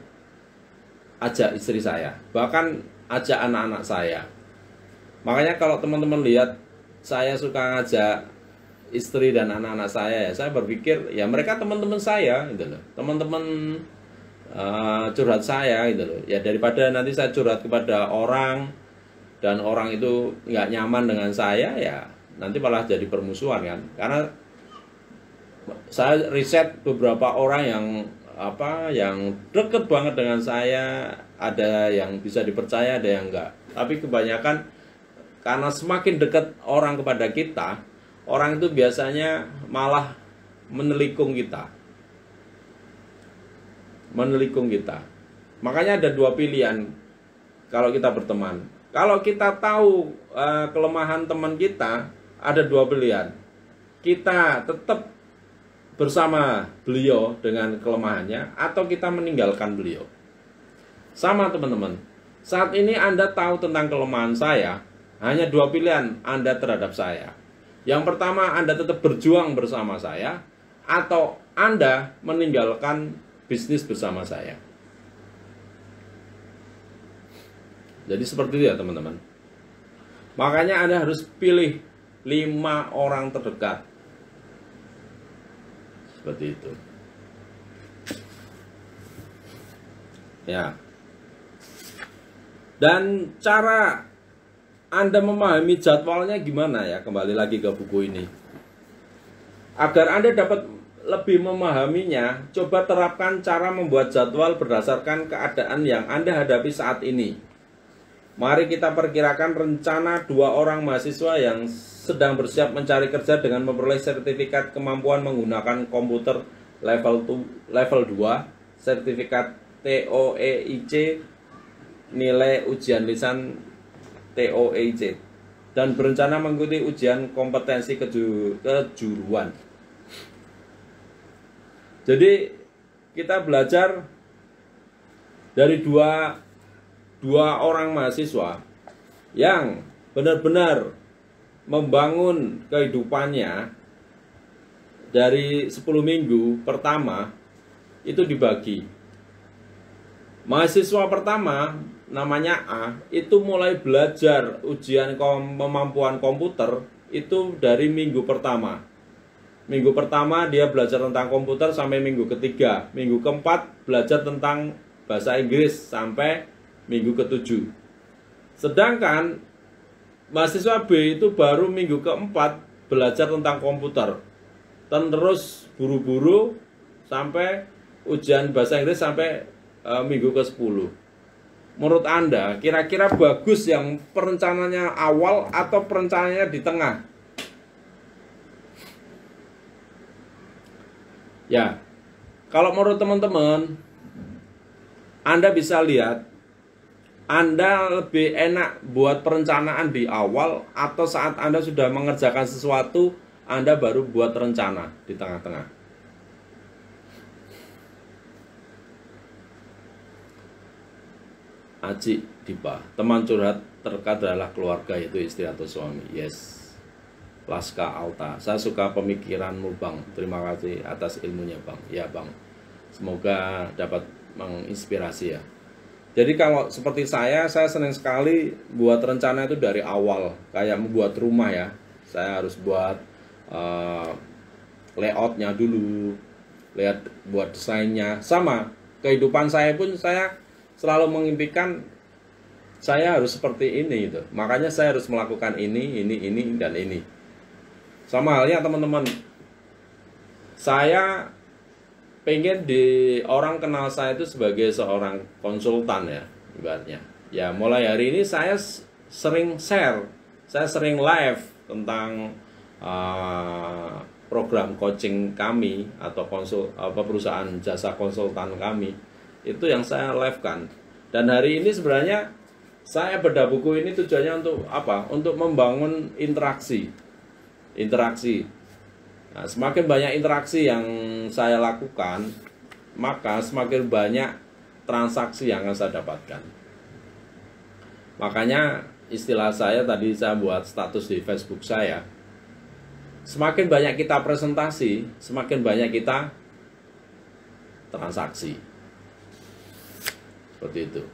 ajak istri saya, bahkan ajak anak-anak saya. Makanya kalau teman-teman lihat saya suka ngajak istri dan anak-anak saya, ya saya berpikir ya mereka teman-teman saya gitu loh, teman-teman curhat saya gitu loh. Ya daripada nanti saya curhat kepada orang dan orang itu nggak nyaman dengan saya, ya nanti malah jadi permusuhan kan. Karena saya riset beberapa orang yang deket banget dengan saya, ada yang bisa dipercaya, ada yang enggak. Tapi kebanyakan karena semakin dekat orang kepada kita, orang itu biasanya malah menelikung kita. Menelikung kita. Makanya ada 2 pilihan kalau kita berteman. Kalau kita tahu kelemahan teman kita, ada 2 pilihan. Kita tetap bersama beliau dengan kelemahannya, atau kita meninggalkan beliau. Sama teman-teman, saat ini Anda tahu tentang kelemahan saya, hanya 2 pilihan Anda terhadap saya. Yang pertama, Anda tetap berjuang bersama saya, atau Anda meninggalkan bisnis bersama saya. Jadi seperti itu ya teman-teman. Makanya Anda harus pilih 5 orang terdekat. Seperti itu. Ya. Dan cara Anda memahami jadwalnya gimana ya? Kembali lagi ke buku ini. Agar Anda dapat lebih memahaminya, coba terapkan cara membuat jadwal berdasarkan keadaan yang Anda hadapi saat ini. Mari kita perkirakan rencana 2 orang mahasiswa yang sedang bersiap mencari kerja dengan memperoleh sertifikat kemampuan menggunakan komputer level 2, sertifikat TOEIC, nilai ujian lisan TOEIC, dan berencana mengikuti ujian kompetensi kejuruan. Jadi kita belajar dari dua orang mahasiswa yang benar-benar membangun kehidupannya dari 10 minggu pertama itu dibagi. Mahasiswa pertama namanya A itu mulai belajar ujian kemampuan komputer itu dari minggu pertama. Minggu pertama dia belajar tentang komputer sampai minggu ketiga. Minggu keempat belajar tentang bahasa Inggris sampai minggu ke-7. Sedangkan mahasiswa B itu baru minggu keempat belajar tentang komputer, dan terus buru-buru sampai ujian bahasa Inggris sampai minggu ke-10. menurut Anda kira-kira bagus yang perencanaannya awal atau perencanaannya di tengah? Ya, kalau menurut teman-teman, Anda bisa lihat, Anda lebih enak buat perencanaan di awal atau saat Anda sudah mengerjakan sesuatu, Anda baru buat rencana di tengah-tengah. Aji Dipa, teman curhat terdekat adalah keluarga, yaitu istri atau suami. Yes. Laska Alta, saya suka pemikiranmu Bang, terima kasih atas ilmunya Bang. Ya Bang, semoga dapat menginspirasi ya. Jadi kalau seperti saya senang sekali buat rencana itu dari awal. Kayak membuat rumah ya, saya harus buat layoutnya dulu, lihat buat desainnya. Sama, kehidupan saya pun saya selalu mengimpikan saya harus seperti ini gitu. Makanya saya harus melakukan ini, dan ini. Sama halnya teman-teman, saya pengen orang kenal saya itu sebagai seorang konsultan ya, ibaratnya. Ya mulai hari ini saya sering share, saya sering live tentang program coaching kami atau perusahaan jasa konsultan kami. Itu yang saya live kan. Dan hari ini sebenarnya saya bedah buku ini tujuannya untuk apa? Untuk membangun interaksi. Nah, semakin banyak interaksi yang saya lakukan, maka semakin banyak transaksi yang akan saya dapatkan. Makanya istilah saya tadi saya buat status di Facebook saya, semakin banyak kita presentasi, semakin banyak kita transaksi. Seperti itu.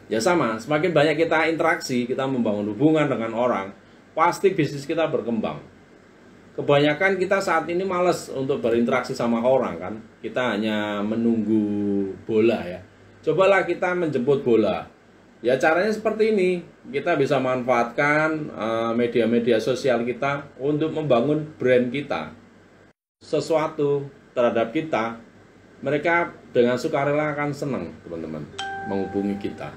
Ya sama, semakin banyak kita interaksi, kita membangun hubungan dengan orang, pasti bisnis kita berkembang. Kebanyakan kita saat ini malas untuk berinteraksi sama orang kan. Kita hanya menunggu bola ya. Cobalah kita menjemput bola. Ya caranya seperti ini. Kita bisa manfaatkan media-media sosial kita untuk membangun brand kita. Sesuatu terhadap kita, mereka dengan sukarela akan senang teman-teman menghubungi kita.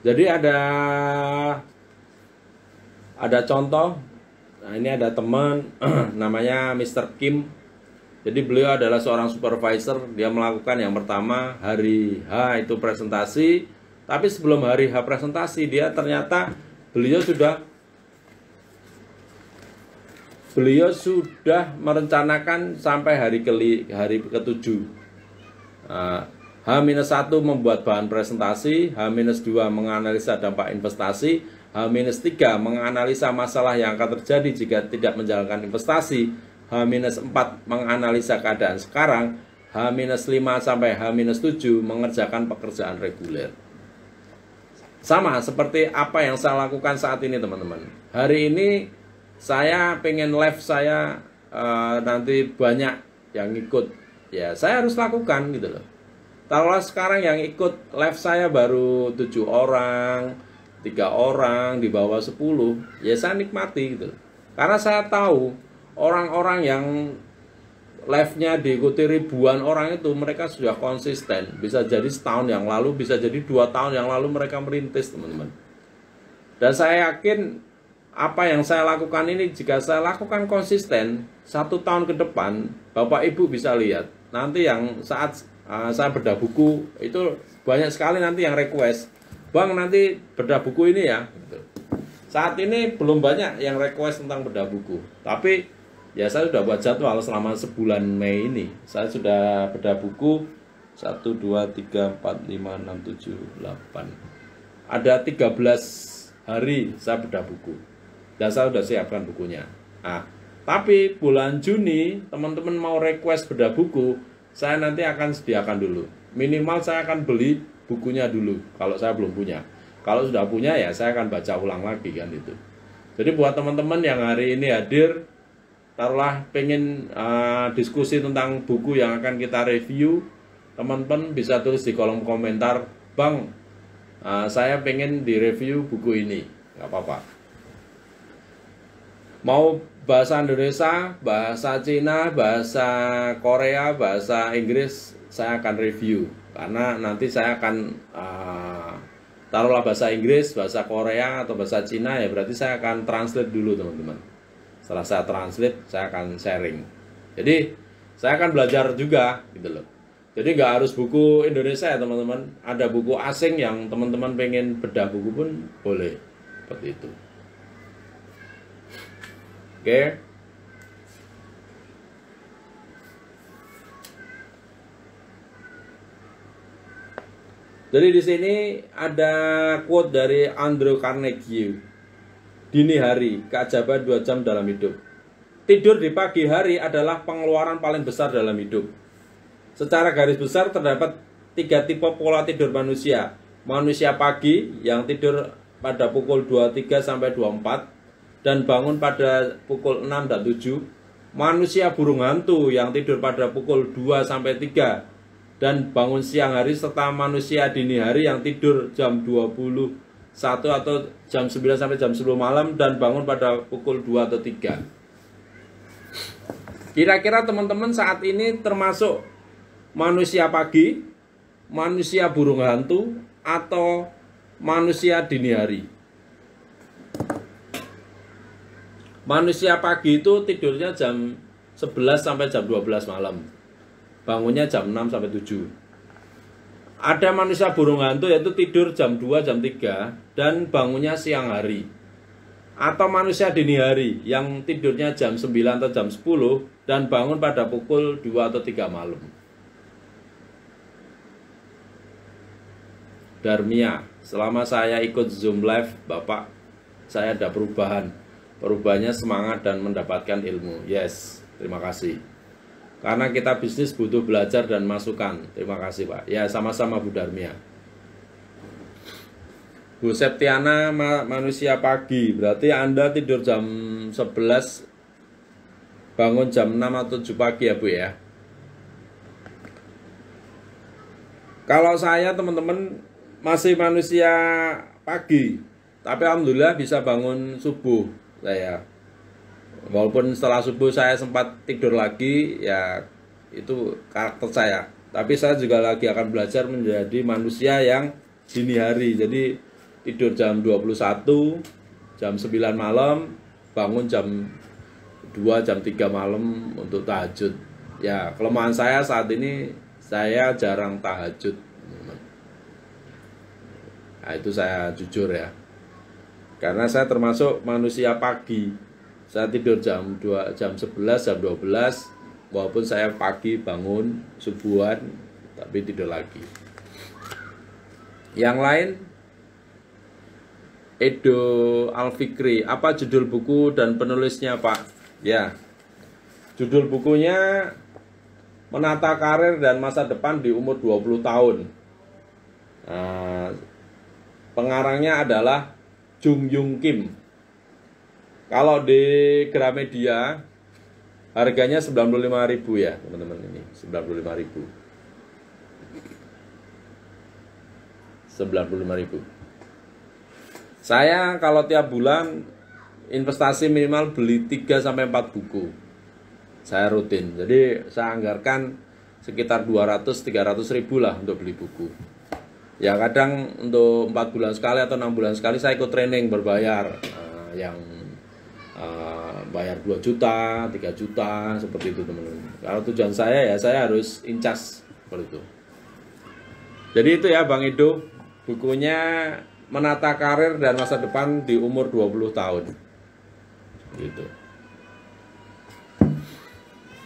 Jadi ada contoh. Nah, ini ada teman namanya Mr. Kim. Jadi beliau adalah seorang supervisor. Dia melakukan yang pertama hari H itu presentasi. Tapi sebelum hari H presentasi, dia ternyata beliau sudah merencanakan sampai hari ke-7. H-1 membuat bahan presentasi, H-2 menganalisa dampak investasi, H-3 menganalisa masalah yang akan terjadi jika tidak menjalankan investasi, H-4 menganalisa keadaan sekarang, H-5 sampai H-7 mengerjakan pekerjaan reguler. Sama seperti apa yang saya lakukan saat ini teman-teman. Hari ini saya pengen live saya nanti banyak yang ikut. Ya saya harus lakukan gitu loh. Kalau sekarang yang ikut live saya baru 7 orang, 3 orang, di bawah 10, ya saya nikmati gitu. Karena saya tahu orang-orang yang live-nya diikuti ribuan orang itu, mereka sudah konsisten. Bisa jadi setahun yang lalu, bisa jadi 2 tahun yang lalu mereka merintis teman-teman. Dan saya yakin apa yang saya lakukan ini, jika saya lakukan konsisten 1 tahun ke depan, Bapak Ibu bisa lihat. Nanti yang saat saya bedah buku itu banyak sekali nanti yang request, Bang nanti bedah buku ini ya. Saat ini belum banyak yang request tentang bedah buku, tapi ya saya sudah buat jadwal selama sebulan Mei ini. Saya sudah bedah buku 1, 2, 3, 4, 5, 6, 7, 8. Ada 13 hari saya bedah buku. Dan saya sudah siapkan bukunya. Nah, tapi bulan Juni teman-teman mau request bedah buku, saya nanti akan sediakan dulu. Minimal saya akan beli bukunya dulu kalau saya belum punya. Kalau sudah punya ya saya akan baca ulang lagi kan itu. Jadi buat teman-teman yang hari ini hadir, taruhlah pengen diskusi tentang buku yang akan kita review, teman-teman bisa tulis di kolom komentar, Bang saya pengen direview buku ini, nggak apa-apa. Mau bahasa Indonesia, bahasa Cina, bahasa Korea, bahasa Inggris, saya akan review. Karena nanti saya akan taruhlah bahasa Inggris, bahasa Korea, atau bahasa Cina, ya berarti saya akan translate dulu teman-teman. Setelah saya translate, saya akan sharing. Jadi saya akan belajar juga gitu loh. Jadi nggak harus buku Indonesia ya teman-teman. Ada buku asing yang teman-teman pengen bedah buku pun boleh. Seperti itu. Oke. Jadi di sini ada quote dari Andrew Carnegie. Dini hari, keajaiban 2 jam dalam hidup. Tidur di pagi hari adalah pengeluaran paling besar dalam hidup. Secara garis besar terdapat 3 tipe pola tidur manusia. Manusia pagi yang tidur pada pukul 23 sampai 24 dan bangun pada pukul 6 dan 7. Manusia burung hantu yang tidur pada pukul 2 sampai 3 dan bangun siang hari, serta manusia dini hari yang tidur jam 21 atau jam 9 sampai jam 10 malam dan bangun pada pukul 2 atau 3. Kira-kira teman-teman saat ini termasuk manusia pagi, manusia burung hantu, atau manusia dini hari? Manusia pagi itu tidurnya jam 11 sampai jam 12 malam. Bangunnya jam 6 sampai 7. Ada manusia burung hantu yaitu tidur jam 2, jam 3 dan bangunnya siang hari. Atau manusia dini hari yang tidurnya jam 9 atau jam 10 dan bangun pada pukul 2 atau 3 malam. Darmia, selama saya ikut Zoom live, Bapak, saya ada perubahan. Perubahannya semangat dan mendapatkan ilmu. Yes, terima kasih. Karena kita bisnis butuh belajar dan masukan. Terima kasih Pak. Ya sama-sama Bu Darmia. Bu Septiana, manusia pagi. Berarti Anda tidur jam 11, bangun jam 6 atau 7 pagi ya Bu ya. Kalau saya teman-teman masih manusia pagi. Tapi Alhamdulillah bisa bangun subuh saya. Walaupun setelah subuh saya sempat tidur lagi, ya itu karakter saya. Tapi saya juga lagi akan belajar menjadi manusia yang dini hari. Jadi tidur jam 21, jam 9 malam, bangun jam 2, jam 3 malam untuk tahajud. Ya, kelemahan saya saat ini, saya jarang tahajud. Nah, itu saya jujur ya. Karena saya termasuk manusia pagi. Saya tidur jam 2, jam 11, jam 12, walaupun saya pagi bangun subuhan, tapi tidur lagi. Yang lain, Edo Alfikri, apa judul buku dan penulisnya Pak? Ya, judul bukunya Menata Karir dan Masa Depan di Umur 20 Tahun. Pengarangnya adalah Jung Yung Kim. Kalau di Gramedia harganya 95.000 ya teman-teman, ini 95.000. 95.000. Saya kalau tiap bulan investasi minimal beli 3 sampai 4 buku. Saya rutin. Jadi saya anggarkan sekitar 200-300 ribu lah untuk beli buku. Ya kadang untuk 4 bulan sekali atau 6 bulan sekali saya ikut training berbayar, yang bayar 2 juta, 3 juta, seperti itu teman-teman. Kalau tujuan saya ya saya harus incas seperti itu. Jadi itu ya Bang Edo, bukunya Menata Karir dan Masa Depan di Umur 20 Tahun. Gitu.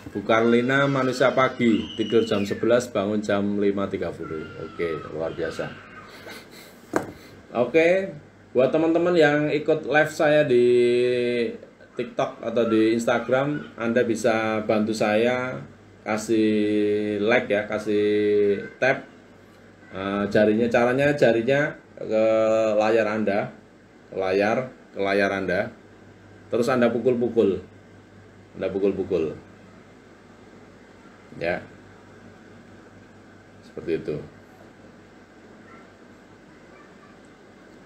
Bu Karlina, manusia pagi, tidur jam 11, bangun jam 5.30. Oke, luar biasa. Oke, buat teman-teman yang ikut live saya di TikTok atau di Instagram, Anda bisa bantu saya kasih like ya, kasih tap jarinya. Caranya jarinya ke layar Anda, ke layar Anda. Terus Anda pukul-pukul. Ya. Seperti itu.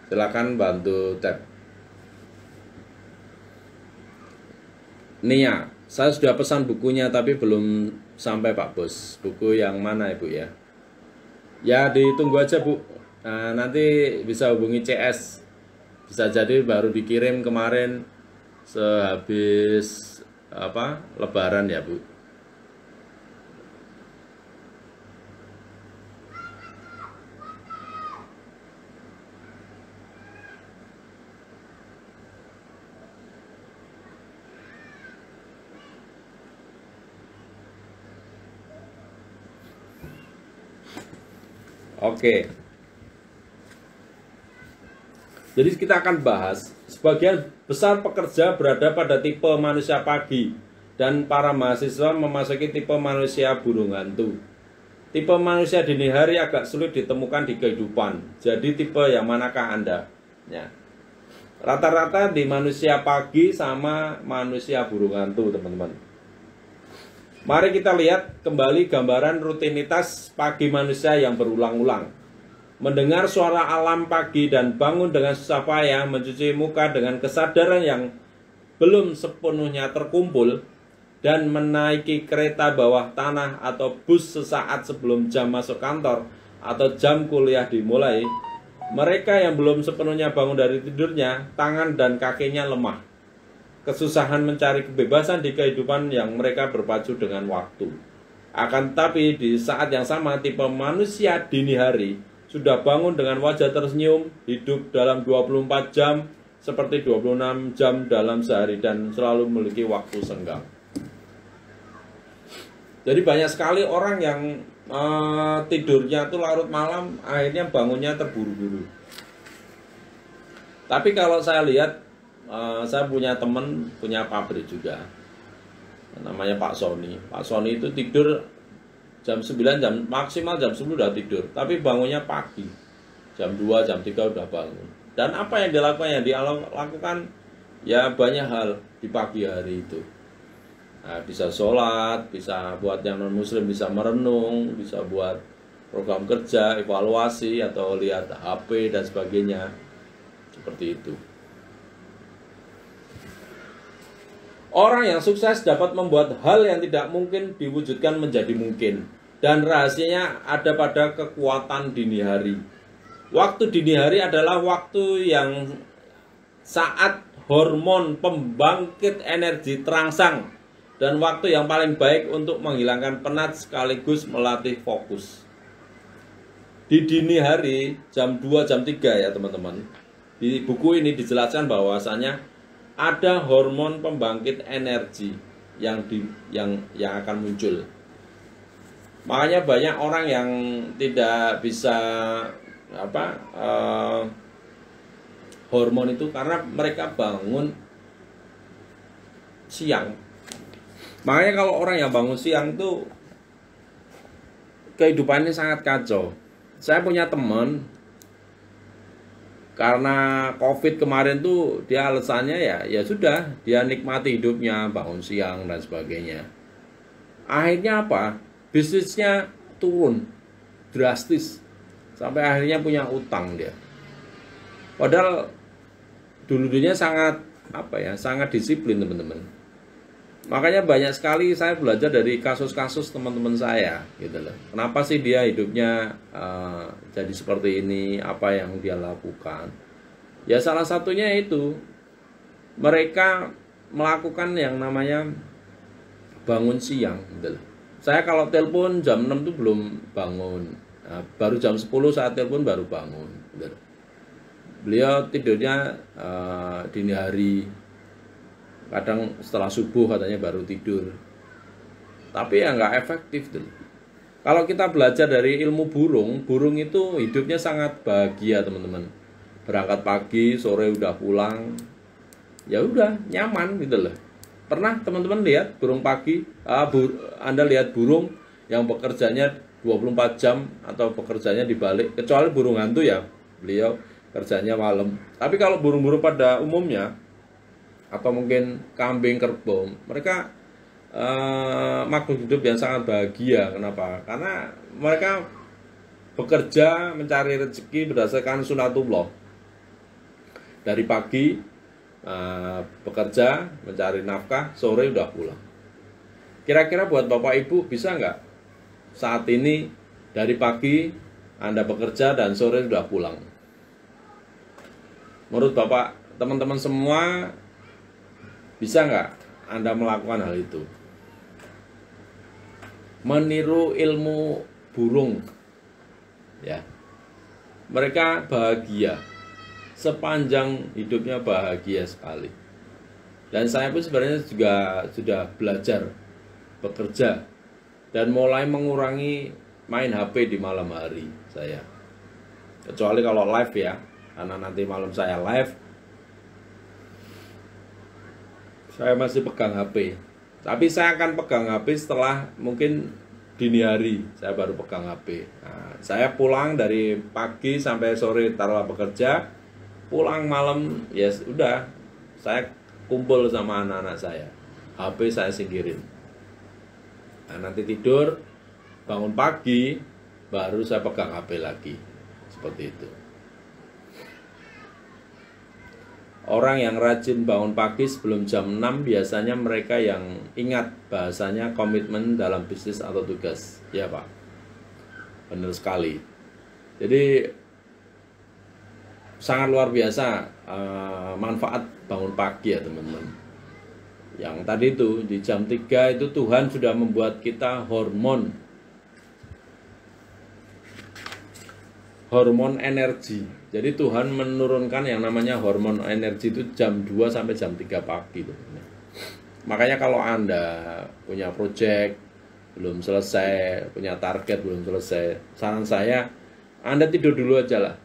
Silakan bantu tap. Nia, saya sudah pesan bukunya tapi belum sampai Pak Bos. Buku yang mana Ibu ya? Ya ditunggu aja Bu. Nah, nanti bisa hubungi CS. Bisa jadi baru dikirim kemarin sehabis Lebaran ya Bu. Oke. Jadi kita akan bahas sebagian besar pekerja berada pada tipe manusia pagi dan para mahasiswa memasuki tipe manusia burung hantu. Tipe manusia dini hari agak sulit ditemukan di kehidupan. Jadi tipe yang manakah Anda? Ya. Rata-rata di manusia pagi sama manusia burung hantu, teman-teman. Mari kita lihat kembali gambaran rutinitas pagi manusia yang berulang-ulang. Mendengar suara alam pagi dan bangun dengan susah payah, mencuci muka dengan kesadaran yang belum sepenuhnya terkumpul, dan menaiki kereta bawah tanah atau bus sesaat sebelum jam masuk kantor atau jam kuliah dimulai. Mereka yang belum sepenuhnya bangun dari tidurnya, tangan dan kakinya lemah. Kesusahan mencari kebebasan di kehidupan yang mereka berpacu dengan waktu. Akan tetapi di saat yang sama tipe manusia dini hari sudah bangun dengan wajah tersenyum, hidup dalam 24 jam seperti 26 jam dalam sehari dan selalu memiliki waktu senggang. Jadi banyak sekali orang yang tidurnya tuh larut malam, akhirnya bangunnya terburu-buru. Tapi kalau saya lihat, saya punya teman, punya pabrik juga, namanya Pak Sony. Pak Sony itu tidur jam 9, maksimal jam 10 udah tidur. Tapi bangunnya pagi, jam 2, jam 3 udah bangun. Dan apa yang dilakukan? Yang dia lakukan ya banyak hal di pagi hari itu. Nah, bisa sholat, bisa buat yang non muslim, bisa merenung, bisa buat program kerja, evaluasi, atau lihat HP dan sebagainya. Seperti itu. Orang yang sukses dapat membuat hal yang tidak mungkin diwujudkan menjadi mungkin. Dan rahasianya ada pada kekuatan dini hari. Waktu dini hari adalah waktu yang saat hormon pembangkit energi terangsang. Dan waktu yang paling baik untuk menghilangkan penat sekaligus melatih fokus. Di dini hari, jam 2, jam 3 ya teman-teman. Di buku ini dijelaskan bahwasanya ada hormon pembangkit energi yang akan muncul. Makanya banyak orang yang tidak bisa hormon itu karena mereka bangun siang. Makanya kalau orang yang bangun siang itu kehidupannya sangat kacau. Saya punya teman, karena COVID kemarin tuh dia alasannya ya sudah, dia nikmati hidupnya, bangun siang dan sebagainya. Akhirnya apa? Bisnisnya turun drastis sampai akhirnya punya utang dia. Padahal dulunya sangat sangat disiplin teman-teman. Makanya banyak sekali saya belajar dari kasus-kasus teman-teman saya gitu loh. Kenapa sih dia hidupnya jadi seperti ini, apa yang dia lakukan? Ya salah satunya itu mereka melakukan yang namanya bangun siang gitu loh. Saya kalau telepon jam 6 tuh belum bangun. Nah, baru jam 10 saat telepon baru bangun gitu loh. Beliau tidurnya dini hari. Kadang setelah subuh katanya baru tidur. Tapi ya nggak efektif tuh. Kalau kita belajar dari ilmu burung, burung itu hidupnya sangat bahagia teman-teman. Berangkat pagi, sore udah pulang. Ya udah, nyaman gitu loh. Pernah teman-teman lihat burung pagi? Anda lihat burung yang bekerjanya 24 jam atau bekerjanya di balik, kecuali burung hantu ya, beliau kerjanya malam. Tapi kalau burung-burung pada umumnya, atau mungkin kambing, kerbau, mereka makhluk hidup yang sangat bahagia. Kenapa? Karena mereka bekerja mencari rezeki berdasarkan sunatullah. Dari pagi bekerja, mencari nafkah, sore udah pulang. Kira-kira buat Bapak Ibu bisa nggak saat ini dari pagi Anda bekerja dan sore sudah pulang? Menurut Bapak, teman-teman semua, bisa nggak Anda melakukan hal itu? Meniru ilmu burung, ya. Mereka bahagia, sepanjang hidupnya bahagia sekali. Dan saya pun sebenarnya juga sudah belajar bekerja dan mulai mengurangi main HP di malam hari saya. Kecuali kalau live ya, karena nanti malam saya live, saya masih pegang HP. Tapi saya akan pegang HP setelah mungkin dini hari, saya baru pegang HP. Nah, saya pulang dari pagi sampai sore taruhlah bekerja, pulang malam ya udah, saya kumpul sama anak-anak saya, HP saya singkirin. Nah, nanti tidur, bangun pagi, baru saya pegang HP lagi. Seperti itu. Orang yang rajin bangun pagi sebelum jam 6 biasanya mereka yang ingat bahasanya komitmen dalam bisnis atau tugas. Ya Pak, benar sekali. Jadi sangat luar biasa manfaat bangun pagi ya teman-teman. Yang tadi itu di jam 3 itu Tuhan sudah membuat kita hormon energi. Jadi Tuhan menurunkan yang namanya hormon energi itu jam 2 sampai jam 3 pagi teman-teman. Makanya kalau Anda punya project belum selesai, punya target belum selesai, saran saya Anda tidur dulu aja lah.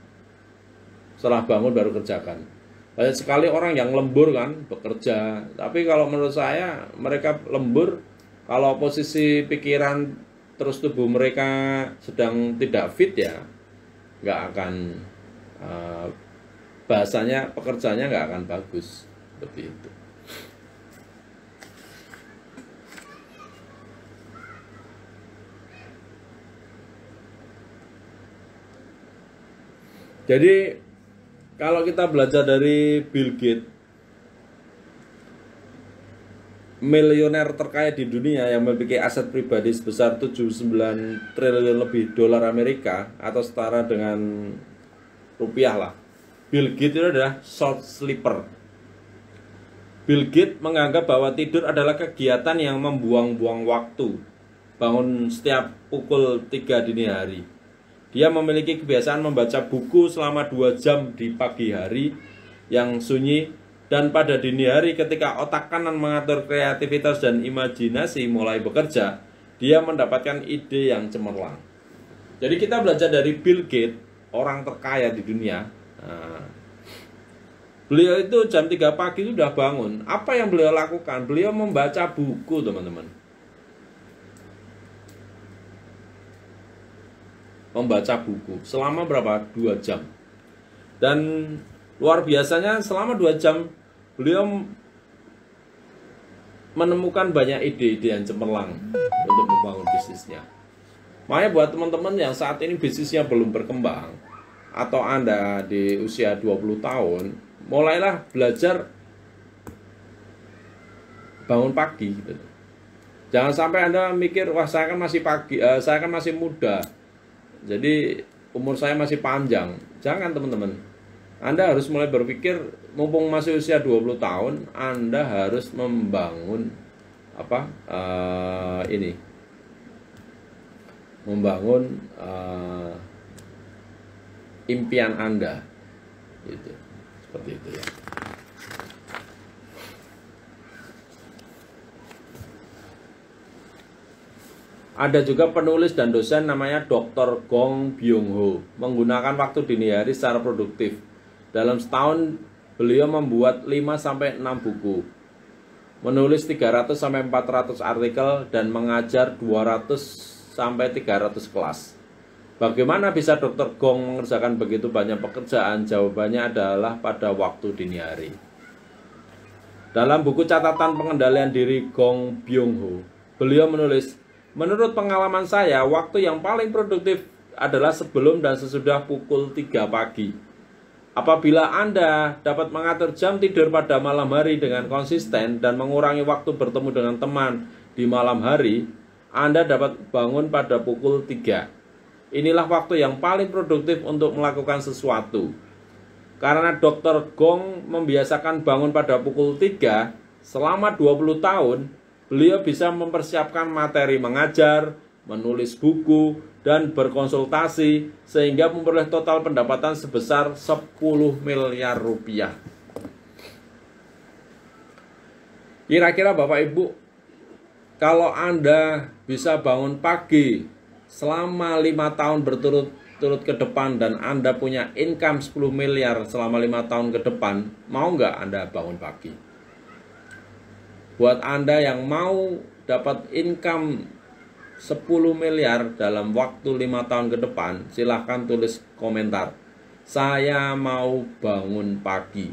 Setelah bangun baru kerjakan. Banyak sekali orang yang lembur kan bekerja, tapi kalau menurut saya mereka lembur kalau posisi pikiran terus tubuh mereka sedang tidak fit ya nggak akan bahasanya pekerjaannya nggak akan bagus seperti itu. Jadi kalau kita belajar dari Bill Gates, miliuner terkaya di dunia yang memiliki aset pribadi sebesar 79 triliun lebih dolar Amerika atau setara dengan rupiah lah. Bill Gates itu adalah short sleeper. Bill Gates menganggap bahwa tidur adalah kegiatan yang membuang-buang waktu. Bangun setiap pukul 3 dini hari. Dia memiliki kebiasaan membaca buku selama 2 jam di pagi hari yang sunyi, dan pada dini hari ketika otak kanan mengatur kreativitas dan imajinasi mulai bekerja, dia mendapatkan ide yang cemerlang. Jadi kita belajar dari Bill Gates, orang terkaya di dunia. Nah, beliau itu jam 3 pagi sudah bangun. Apa yang beliau lakukan? Beliau membaca buku teman-teman. Membaca buku selama berapa? 2 jam. Dan luar biasanya selama 2 jam beliau menemukan banyak ide-ide yang cemerlang untuk membangun bisnisnya. Makanya buat teman-teman yang saat ini bisnisnya belum berkembang, atau Anda di usia 20 tahun, mulailah belajar bangun pagi gitu. Jangan sampai Anda mikir, wah saya kan masih pagi, saya kan masih muda, jadi umur saya masih panjang. Jangan teman-teman. Anda harus mulai berpikir, mumpung masih usia 20 tahun, Anda harus membangun membangun impian Anda. Gitu. Seperti itu ya. Ada juga penulis dan dosen namanya Dr. Gong Byung-ho, menggunakan waktu dini hari secara produktif. Dalam setahun beliau membuat 5-6 buku, menulis 300-400 artikel, dan mengajar 200-300 kelas. Bagaimana bisa Dr. Gong mengerjakan begitu banyak pekerjaan? Jawabannya adalah pada waktu dini hari. Dalam buku catatan pengendalian diri Gong Byung-ho, beliau menulis, menurut pengalaman saya, waktu yang paling produktif adalah sebelum dan sesudah pukul 3 pagi. Apabila Anda dapat mengatur jam tidur pada malam hari dengan konsisten dan mengurangi waktu bertemu dengan teman di malam hari, Anda dapat bangun pada pukul 3. Inilah waktu yang paling produktif untuk melakukan sesuatu. Karena Dr. Gong membiasakan bangun pada pukul 3 selama 20 tahun, beliau bisa mempersiapkan materi mengajar, menulis buku, dan berkonsultasi sehingga memperoleh total pendapatan sebesar 10 miliar rupiah. Kira-kira Bapak Ibu, kalau Anda bisa bangun pagi selama 5 tahun berturut-turut ke depan dan Anda punya income 10 miliar selama 5 tahun ke depan, mau nggak Anda bangun pagi? Buat Anda yang mau dapat income 10 miliar dalam waktu 5 tahun ke depan, silahkan tulis komentar, saya mau bangun pagi.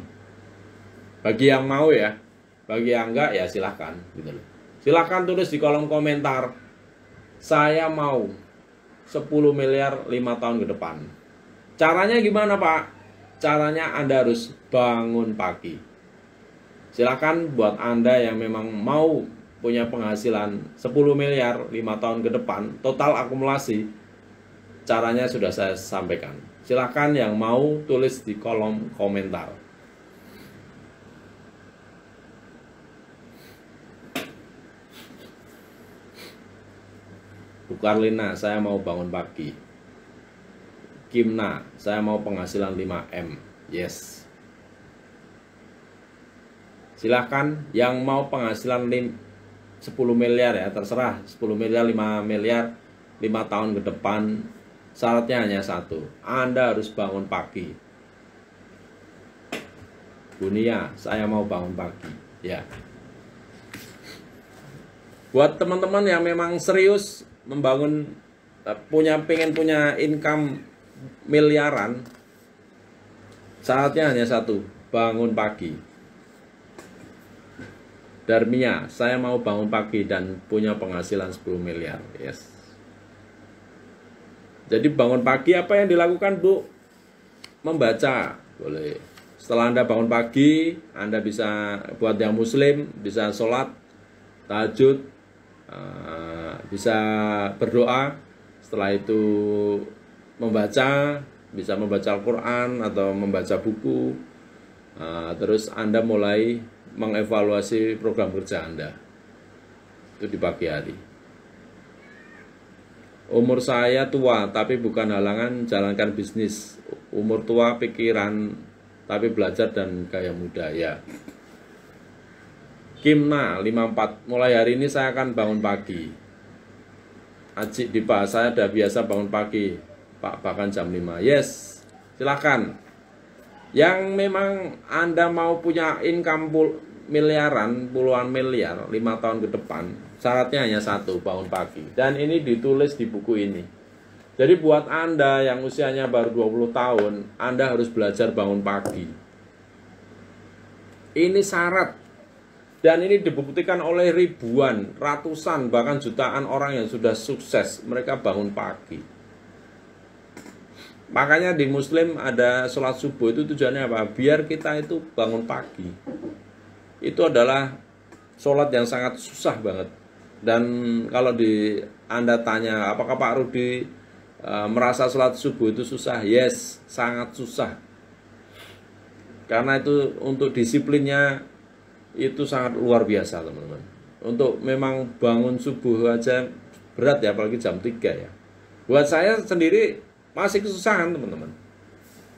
Bagi yang mau ya, bagi yang enggak ya silahkan gitu loh. Silahkan tulis di kolom komentar, saya mau 10 miliar 5 tahun ke depan. Caranya gimana Pak? Caranya Anda harus bangun pagi. Silahkan buat Anda yang memang mau punya penghasilan 10 miliar 5 tahun ke depan, total akumulasi, caranya sudah saya sampaikan. Silahkan yang mau tulis di kolom komentar. Bu Karlina, saya mau bangun pagi. Kimna, saya mau penghasilan 5M. Yes. Silahkan yang mau penghasilan 10 miliar ya, terserah 10 miliar, 5 miliar 5 tahun ke depan, syaratnya hanya satu, Anda harus bangun pagi. Bunia, saya mau bangun pagi ya. Buat teman-teman yang memang serius membangun, pengen punya income miliaran, syaratnya hanya satu, bangun pagi. Darmia, saya mau bangun pagi dan punya penghasilan 10 miliar. Yes. Jadi bangun pagi apa yang dilakukan Bu? Membaca, boleh. Setelah Anda bangun pagi, Anda bisa, buat yang muslim, bisa sholat, tahajud, bisa berdoa. Setelah itu membaca, bisa membaca Al-Quran atau membaca buku. Terus Anda mulai mengevaluasi program kerja Anda itu di pagi hari. Umur saya tua tapi bukan halangan jalankan bisnis. Umur tua pikiran tapi belajar dan gaya muda ya. Kimna 54, mulai hari ini saya akan bangun pagi. Ajik Dipa, saya udah biasa bangun pagi Pak, bahkan jam 5. Yes, silakan. Yang memang Anda mau punya income miliaran, puluhan miliar 5 tahun ke depan, syaratnya hanya satu, bangun pagi. Dan ini ditulis di buku ini. Jadi buat Anda yang usianya baru 20 tahun, Anda harus belajar bangun pagi. Ini syarat. Dan ini dibuktikan oleh ribuan, ratusan, bahkan jutaan orang yang sudah sukses. Mereka bangun pagi. Makanya di Muslim ada sholat subuh, itu tujuannya apa? Biar kita itu bangun pagi. Itu adalah sholat yang sangat susah banget. Dan kalau Anda tanya, apakah Pak Rudi merasa sholat subuh itu susah? Yes, sangat susah. Karena itu untuk disiplinnya itu sangat luar biasa teman-teman. Untuk memang bangun subuh aja berat ya, apalagi jam 3 ya. Buat saya sendiri masih kesusahan teman-teman.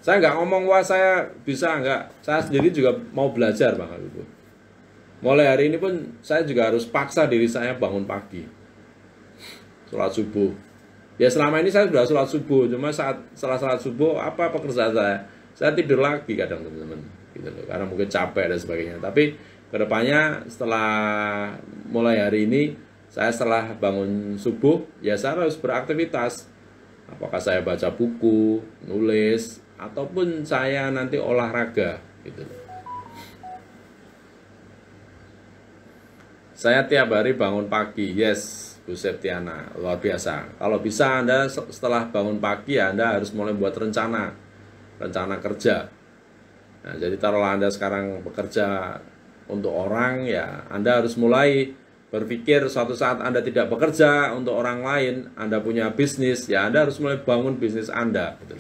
Saya nggak ngomong wah saya bisa, nggak. Saya sendiri juga mau belajar Bang Habibur. Mulai hari ini pun saya juga harus paksa diri saya bangun pagi, sholat subuh. Ya selama ini saya sudah sholat subuh, cuma setelah sholat subuh apa pekerjaan saya tidur lagi kadang teman-teman, gitu loh. Karena mungkin capek dan sebagainya. Tapi kedepannya setelah mulai hari ini, saya setelah bangun subuh, ya saya harus beraktivitas. Apakah saya baca buku, nulis, ataupun saya nanti olahraga gitu. Saya tiap hari bangun pagi. Yes, Bu Septiana, luar biasa. Kalau bisa Anda setelah bangun pagi, Anda harus mulai buat rencana kerja. Nah, jadi taruhlah Anda sekarang bekerja untuk orang, ya Anda harus mulai berpikir suatu saat Anda tidak bekerja untuk orang lain, Anda punya bisnis, ya Anda harus mulai bangun bisnis Anda. Gitu.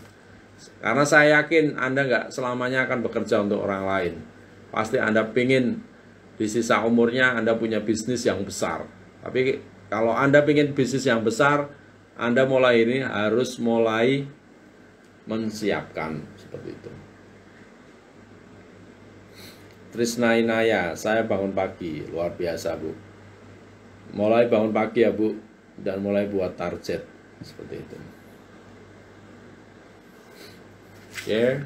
Karena saya yakin Anda nggak selamanya akan bekerja untuk orang lain. Pasti Anda pingin di sisa umurnya Anda punya bisnis yang besar. Tapi kalau Anda pingin bisnis yang besar, Anda mulai ini harus mulai menyiapkan seperti itu. Trisna Inaya, saya bangun pagi, luar biasa Bu. Mulai bangun pagi ya Bu, dan mulai buat target seperti itu. Ya.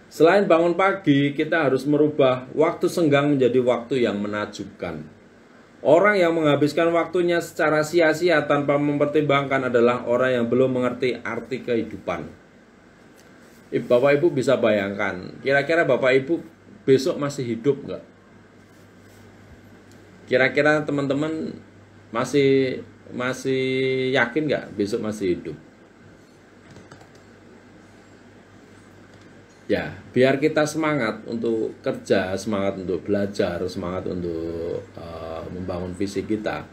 Selain bangun pagi, kita harus merubah waktu senggang menjadi waktu yang menakjubkan. Orang yang menghabiskan waktunya secara sia-sia tanpa mempertimbangkan adalah orang yang belum mengerti arti kehidupan. Bapak Ibu bisa bayangkan, kira-kira Bapak Ibu besok masih hidup nggak? Kira-kira teman-teman masih yakin nggak besok masih hidup? Ya, biar kita semangat untuk kerja, semangat untuk belajar, semangat untuk membangun visi kita,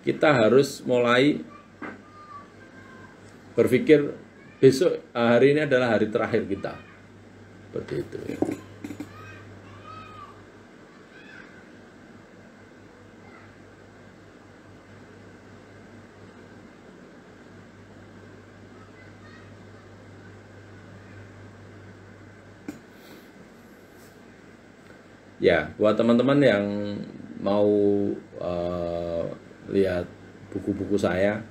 kita harus mulai berpikir besok, hari ini adalah hari terakhir kita. Seperti itu. Ya, buat teman-teman yang mau lihat buku-buku saya,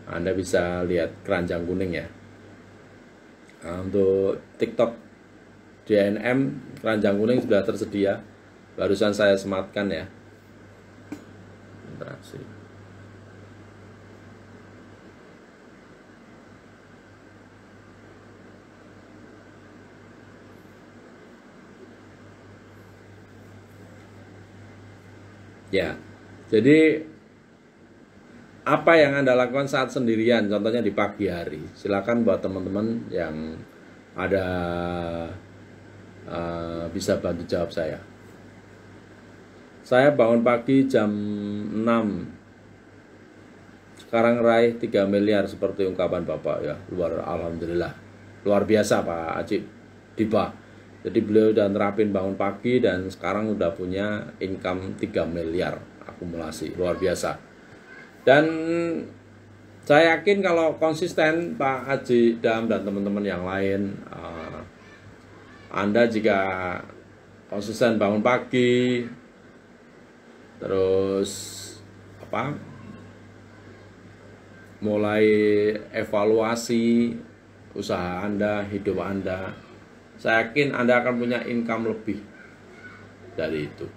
Anda bisa lihat Keranjang Kuning ya. Nah, untuk TikTok DNM Keranjang Kuning sudah tersedia, barusan saya sematkan ya. Interaksi. Ya, jadi apa yang Anda lakukan saat sendirian, contohnya di pagi hari. Silakan buat teman-teman yang ada bisa bantu jawab saya. Saya bangun pagi jam 6. Sekarang raih 3 miliar seperti ungkapan Bapak ya. Alhamdulillah. Luar biasa Pak Ajib Diba. Jadi beliau udah nerapin bangun pagi dan sekarang udah punya income 3 miliar akumulasi, luar biasa. Dan saya yakin kalau konsisten Pak Haji Dam dan teman-teman yang lain, Anda jika konsisten bangun pagi, terus mulai evaluasi usaha Anda, hidup Anda, saya yakin Anda akan punya income lebih dari itu.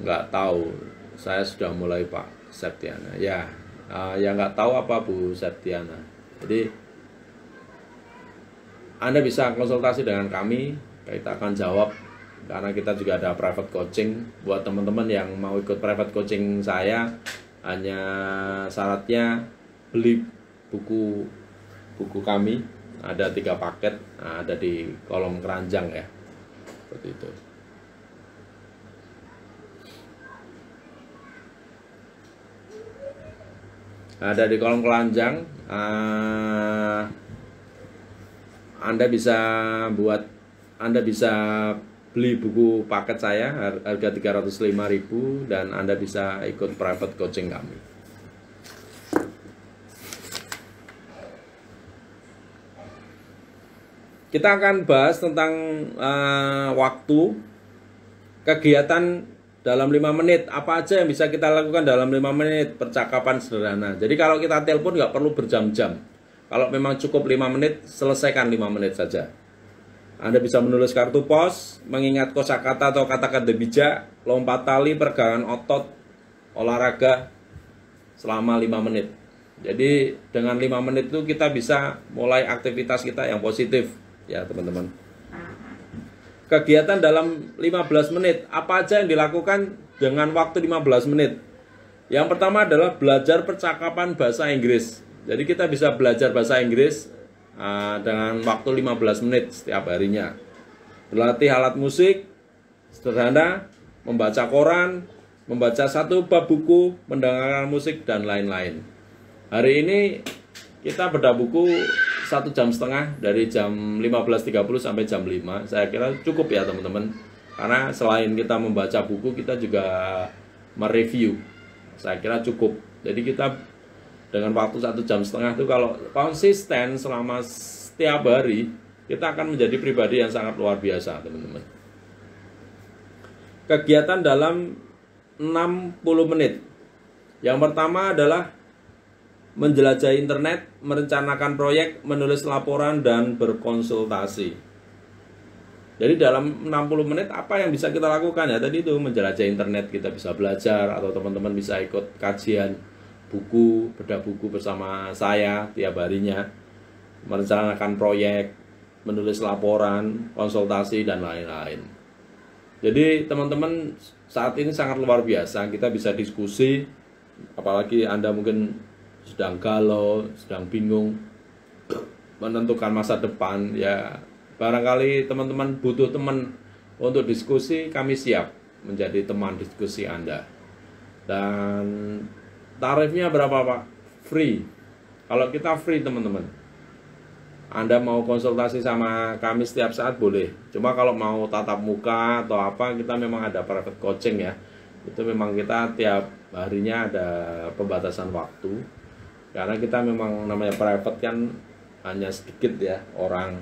Nggak tahu, saya sudah mulai Pak Septiana. Ya, yang nggak tahu apa Bu Septiana. Jadi Anda bisa konsultasi dengan kami, kita akan jawab. Karena kita juga ada private coaching. Buat teman-teman yang mau ikut private coaching saya, hanya syaratnya beli buku kami. Ada 3 paket, ada di kolom keranjang ya, seperti itu. Ada di kolom keranjang. Anda bisa beli buku paket saya harga 305.000 dan Anda bisa ikut private coaching kami. Kita akan bahas tentang waktu, kegiatan dalam 5 menit. Apa aja yang bisa kita lakukan dalam 5 menit, percakapan sederhana. Jadi kalau kita telepon nggak perlu berjam-jam. Kalau memang cukup 5 menit, selesaikan 5 menit saja. Anda bisa menulis kartu pos, mengingat kosakata atau kata-kata bijak, lompat tali, peregangan otot, olahraga selama 5 menit. Jadi dengan 5 menit itu kita bisa mulai aktivitas kita yang positif. Ya teman-teman. Kegiatan dalam 15 menit. Apa aja yang dilakukan dengan waktu 15 menit? Yang pertama adalah belajar percakapan bahasa Inggris. Jadi kita bisa belajar bahasa Inggris dengan waktu 15 menit setiap harinya. Berlatih alat musik sederhana, membaca koran, membaca satu bab buku, mendengarkan musik, dan lain-lain. Hari ini kita bedah buku 1,5 jam dari jam 15.30 sampai jam 5. Saya kira cukup ya teman-teman. Karena selain kita membaca buku, kita juga mereview. Saya kira cukup. Jadi kita dengan waktu 1,5 jam itu kalau konsisten selama setiap hari, kita akan menjadi pribadi yang sangat luar biasa teman-teman. Kegiatan dalam 60 menit. Yang pertama adalah menjelajah internet, merencanakan proyek, menulis laporan, dan berkonsultasi. Jadi dalam 60 menit apa yang bisa kita lakukan ya? Tadi itu menjelajah internet, kita bisa belajar, atau teman-teman bisa ikut kajian buku, bedah buku bersama saya tiap harinya, merencanakan proyek, menulis laporan, konsultasi, dan lain-lain. Jadi teman-teman saat ini sangat luar biasa, kita bisa diskusi, apalagi Anda mungkin sedang galau, sedang bingung menentukan masa depan ya, barangkali teman-teman butuh teman untuk diskusi, kami siap menjadi teman diskusi Anda. Dan tarifnya berapa Pak? Free. Kalau kita free teman-teman, Anda mau konsultasi sama kami setiap saat boleh. Cuma kalau mau tatap muka atau apa, kita memang ada private coaching ya. Itu memang kita tiap harinya ada pembatasan waktu. Karena kita memang namanya private kan hanya sedikit ya orang.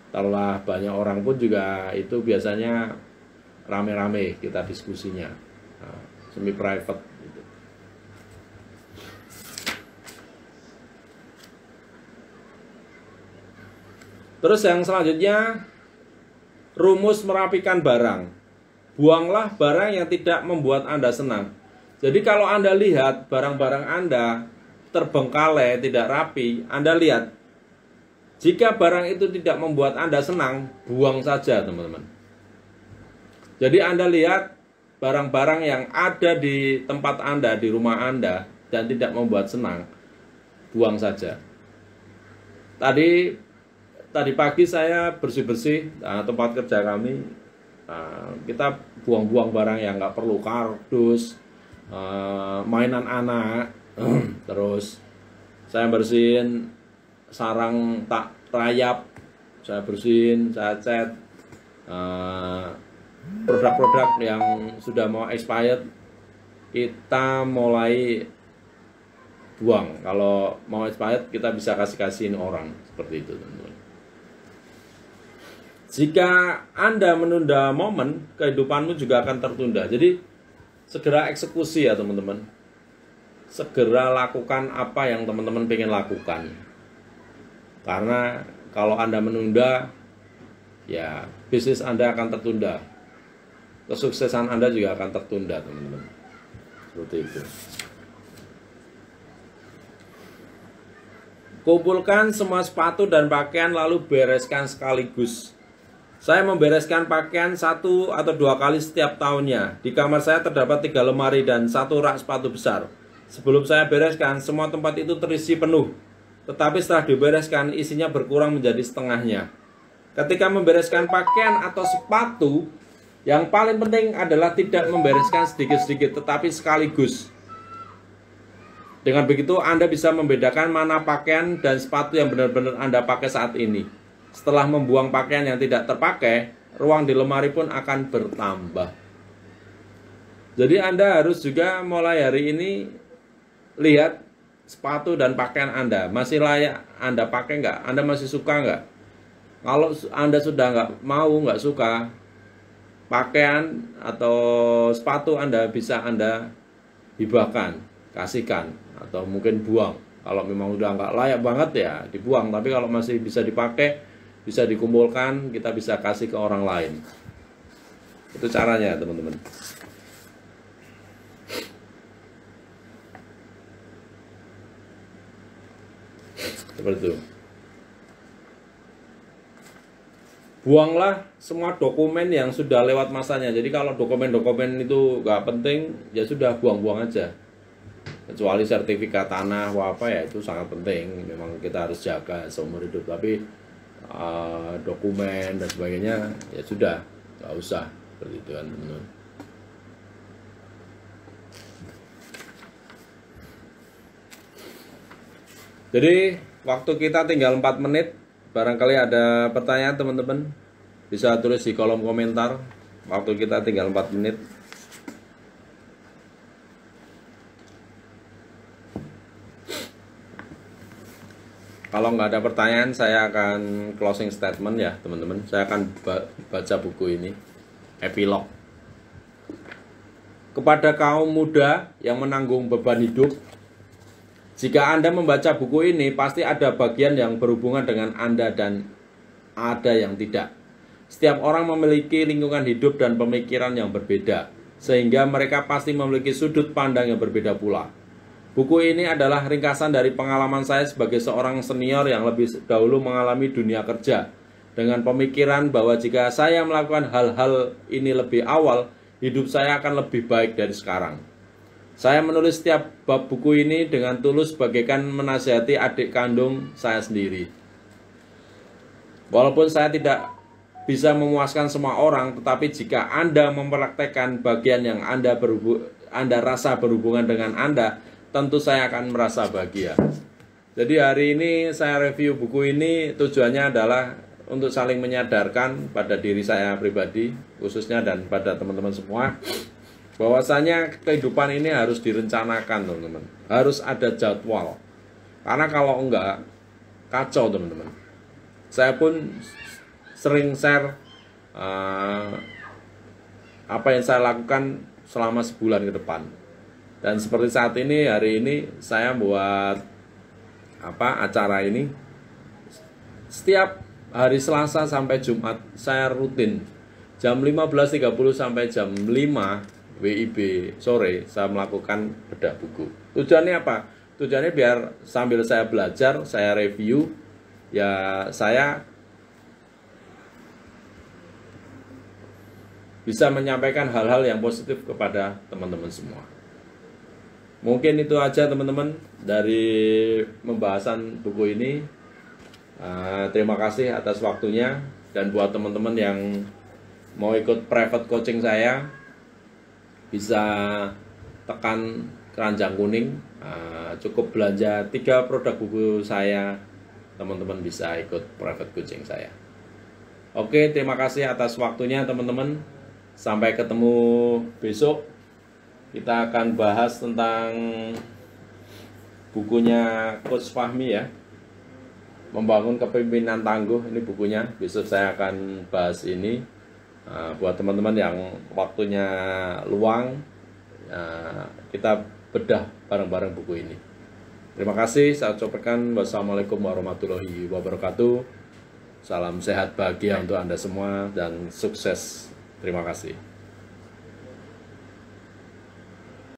Setelah banyak orang pun juga itu biasanya rame-rame kita diskusinya. Nah, semi private gitu. Terus yang selanjutnya, rumus merapikan barang. Buanglah barang yang tidak membuat Anda senang. Jadi kalau Anda lihat barang-barang Anda terbengkalai, tidak rapi, Anda lihat, jika barang itu tidak membuat Anda senang, buang saja teman-teman. Jadi Anda lihat barang-barang yang ada di tempat Anda, di rumah Anda, dan tidak membuat senang, buang saja. Tadi pagi saya bersih-bersih tempat kerja kami. Kita buang-buang barang yang nggak perlu, kardus, mainan anak. Terus saya bersihin sarang tak rayap, saya bersihin, saya cat produk-produk yang sudah mau expired, kita mulai buang. Kalau mau expired kita bisa kasihin orang, seperti itu teman-teman. Jika Anda menunda momen, kehidupanmu juga akan tertunda. Jadi segera eksekusi ya teman-teman. Segera lakukan apa yang teman-teman pengen lakukan. Karena kalau Anda menunda, ya bisnis Anda akan tertunda. Kesuksesan Anda juga akan tertunda teman-teman. Seperti itu. Kumpulkan semua sepatu dan pakaian lalu bereskan sekaligus. Saya membereskan pakaian 1 atau 2 kali setiap tahunnya. Di kamar saya terdapat 3 lemari dan 1 rak sepatu besar. Sebelum saya bereskan, semua tempat itu terisi penuh. Tetapi setelah dibereskan, isinya berkurang menjadi setengahnya. Ketika membereskan pakaian atau sepatu, yang paling penting adalah tidak membereskan sedikit-sedikit, tetapi sekaligus. Dengan begitu, Anda bisa membedakan mana pakaian dan sepatu yang benar-benar Anda pakai saat ini. Setelah membuang pakaian yang tidak terpakai, ruang di lemari pun akan bertambah. Jadi Anda harus juga mulai hari ini lihat sepatu dan pakaian Anda masih layak Anda pakai nggak? Anda masih suka nggak? Kalau Anda sudah nggak suka pakaian atau sepatu, Anda bisa Anda hibahkan, kasihkan, atau mungkin buang. Kalau memang udah nggak layak banget ya dibuang. Tapi kalau masih bisa dipakai, bisa dikumpulkan, kita bisa kasih ke orang lain. Itu caranya teman-teman. Seperti itu. Buanglah semua dokumen yang sudah lewat masanya. Jadi kalau dokumen-dokumen itu nggak penting, ya sudah buang-buang aja. kecuali sertifikat tanah apa ya itu sangat penting, memang kita harus jaga seumur hidup. Tapi dokumen dan sebagainya ya sudah nggak usah seperti itu kan teman-teman. Jadi waktu kita tinggal 4 menit, barangkali ada pertanyaan teman-teman bisa tulis di kolom komentar. Waktu kita tinggal 4 menit. Kalau nggak ada pertanyaan, saya akan closing statement ya teman-teman. Saya akan baca buku ini, epilog. Kepada kaum muda yang menanggung beban hidup, jika Anda membaca buku ini, pasti ada bagian yang berhubungan dengan Anda dan ada yang tidak. Setiap orang memiliki lingkungan hidup dan pemikiran yang berbeda, sehingga mereka pasti memiliki sudut pandang yang berbeda pula. Buku ini adalah ringkasan dari pengalaman saya sebagai seorang senior yang lebih dahulu mengalami dunia kerja, dengan pemikiran bahwa jika saya melakukan hal-hal ini lebih awal, hidup saya akan lebih baik dari sekarang. Saya menulis setiap bab buku ini dengan tulus bagaikan menasihati adik kandung saya sendiri. Walaupun saya tidak bisa memuaskan semua orang, tetapi jika Anda mempraktekkan bagian yang Anda rasa berhubungan dengan Anda, tentu saya akan merasa bahagia. Jadi hari ini saya review buku ini tujuannya adalah untuk saling menyadarkan pada diri saya pribadi khususnya dan pada teman-teman semua, bahwasanya kehidupan ini harus direncanakan teman-teman. Harus ada jadwal. Karena kalau enggak, kacau teman-teman. Saya pun sering share apa yang saya lakukan selama sebulan ke depan. Dan seperti saat ini, hari ini saya buat acara ini setiap hari Selasa sampai Jumat saya rutin jam 15.30 sampai jam 5 WIB sore saya melakukan bedah buku. Tujuannya apa? Tujuannya biar sambil saya belajar, saya review, ya saya bisa menyampaikan hal-hal yang positif kepada teman-teman semua. Mungkin itu aja teman-teman dari pembahasan buku ini. Terima kasih atas waktunya. Dan buat teman-teman yang mau ikut private coaching saya, bisa tekan keranjang kuning. Cukup belanja 3 produk buku saya, teman-teman bisa ikut private coaching saya. Oke, terima kasih atas waktunya teman-teman. Sampai ketemu besok. Kita akan bahas tentang bukunya Coach Fahmi ya, Membangun Kepemimpinan Tangguh. Ini bukunya, besok saya akan bahas ini. Buat teman-teman yang waktunya luang, kita bedah bareng-bareng buku ini. Terima kasih, saya ucapkan wassalamualaikum warahmatullahi wabarakatuh. Salam sehat bahagia untuk Anda semua dan sukses. Terima kasih.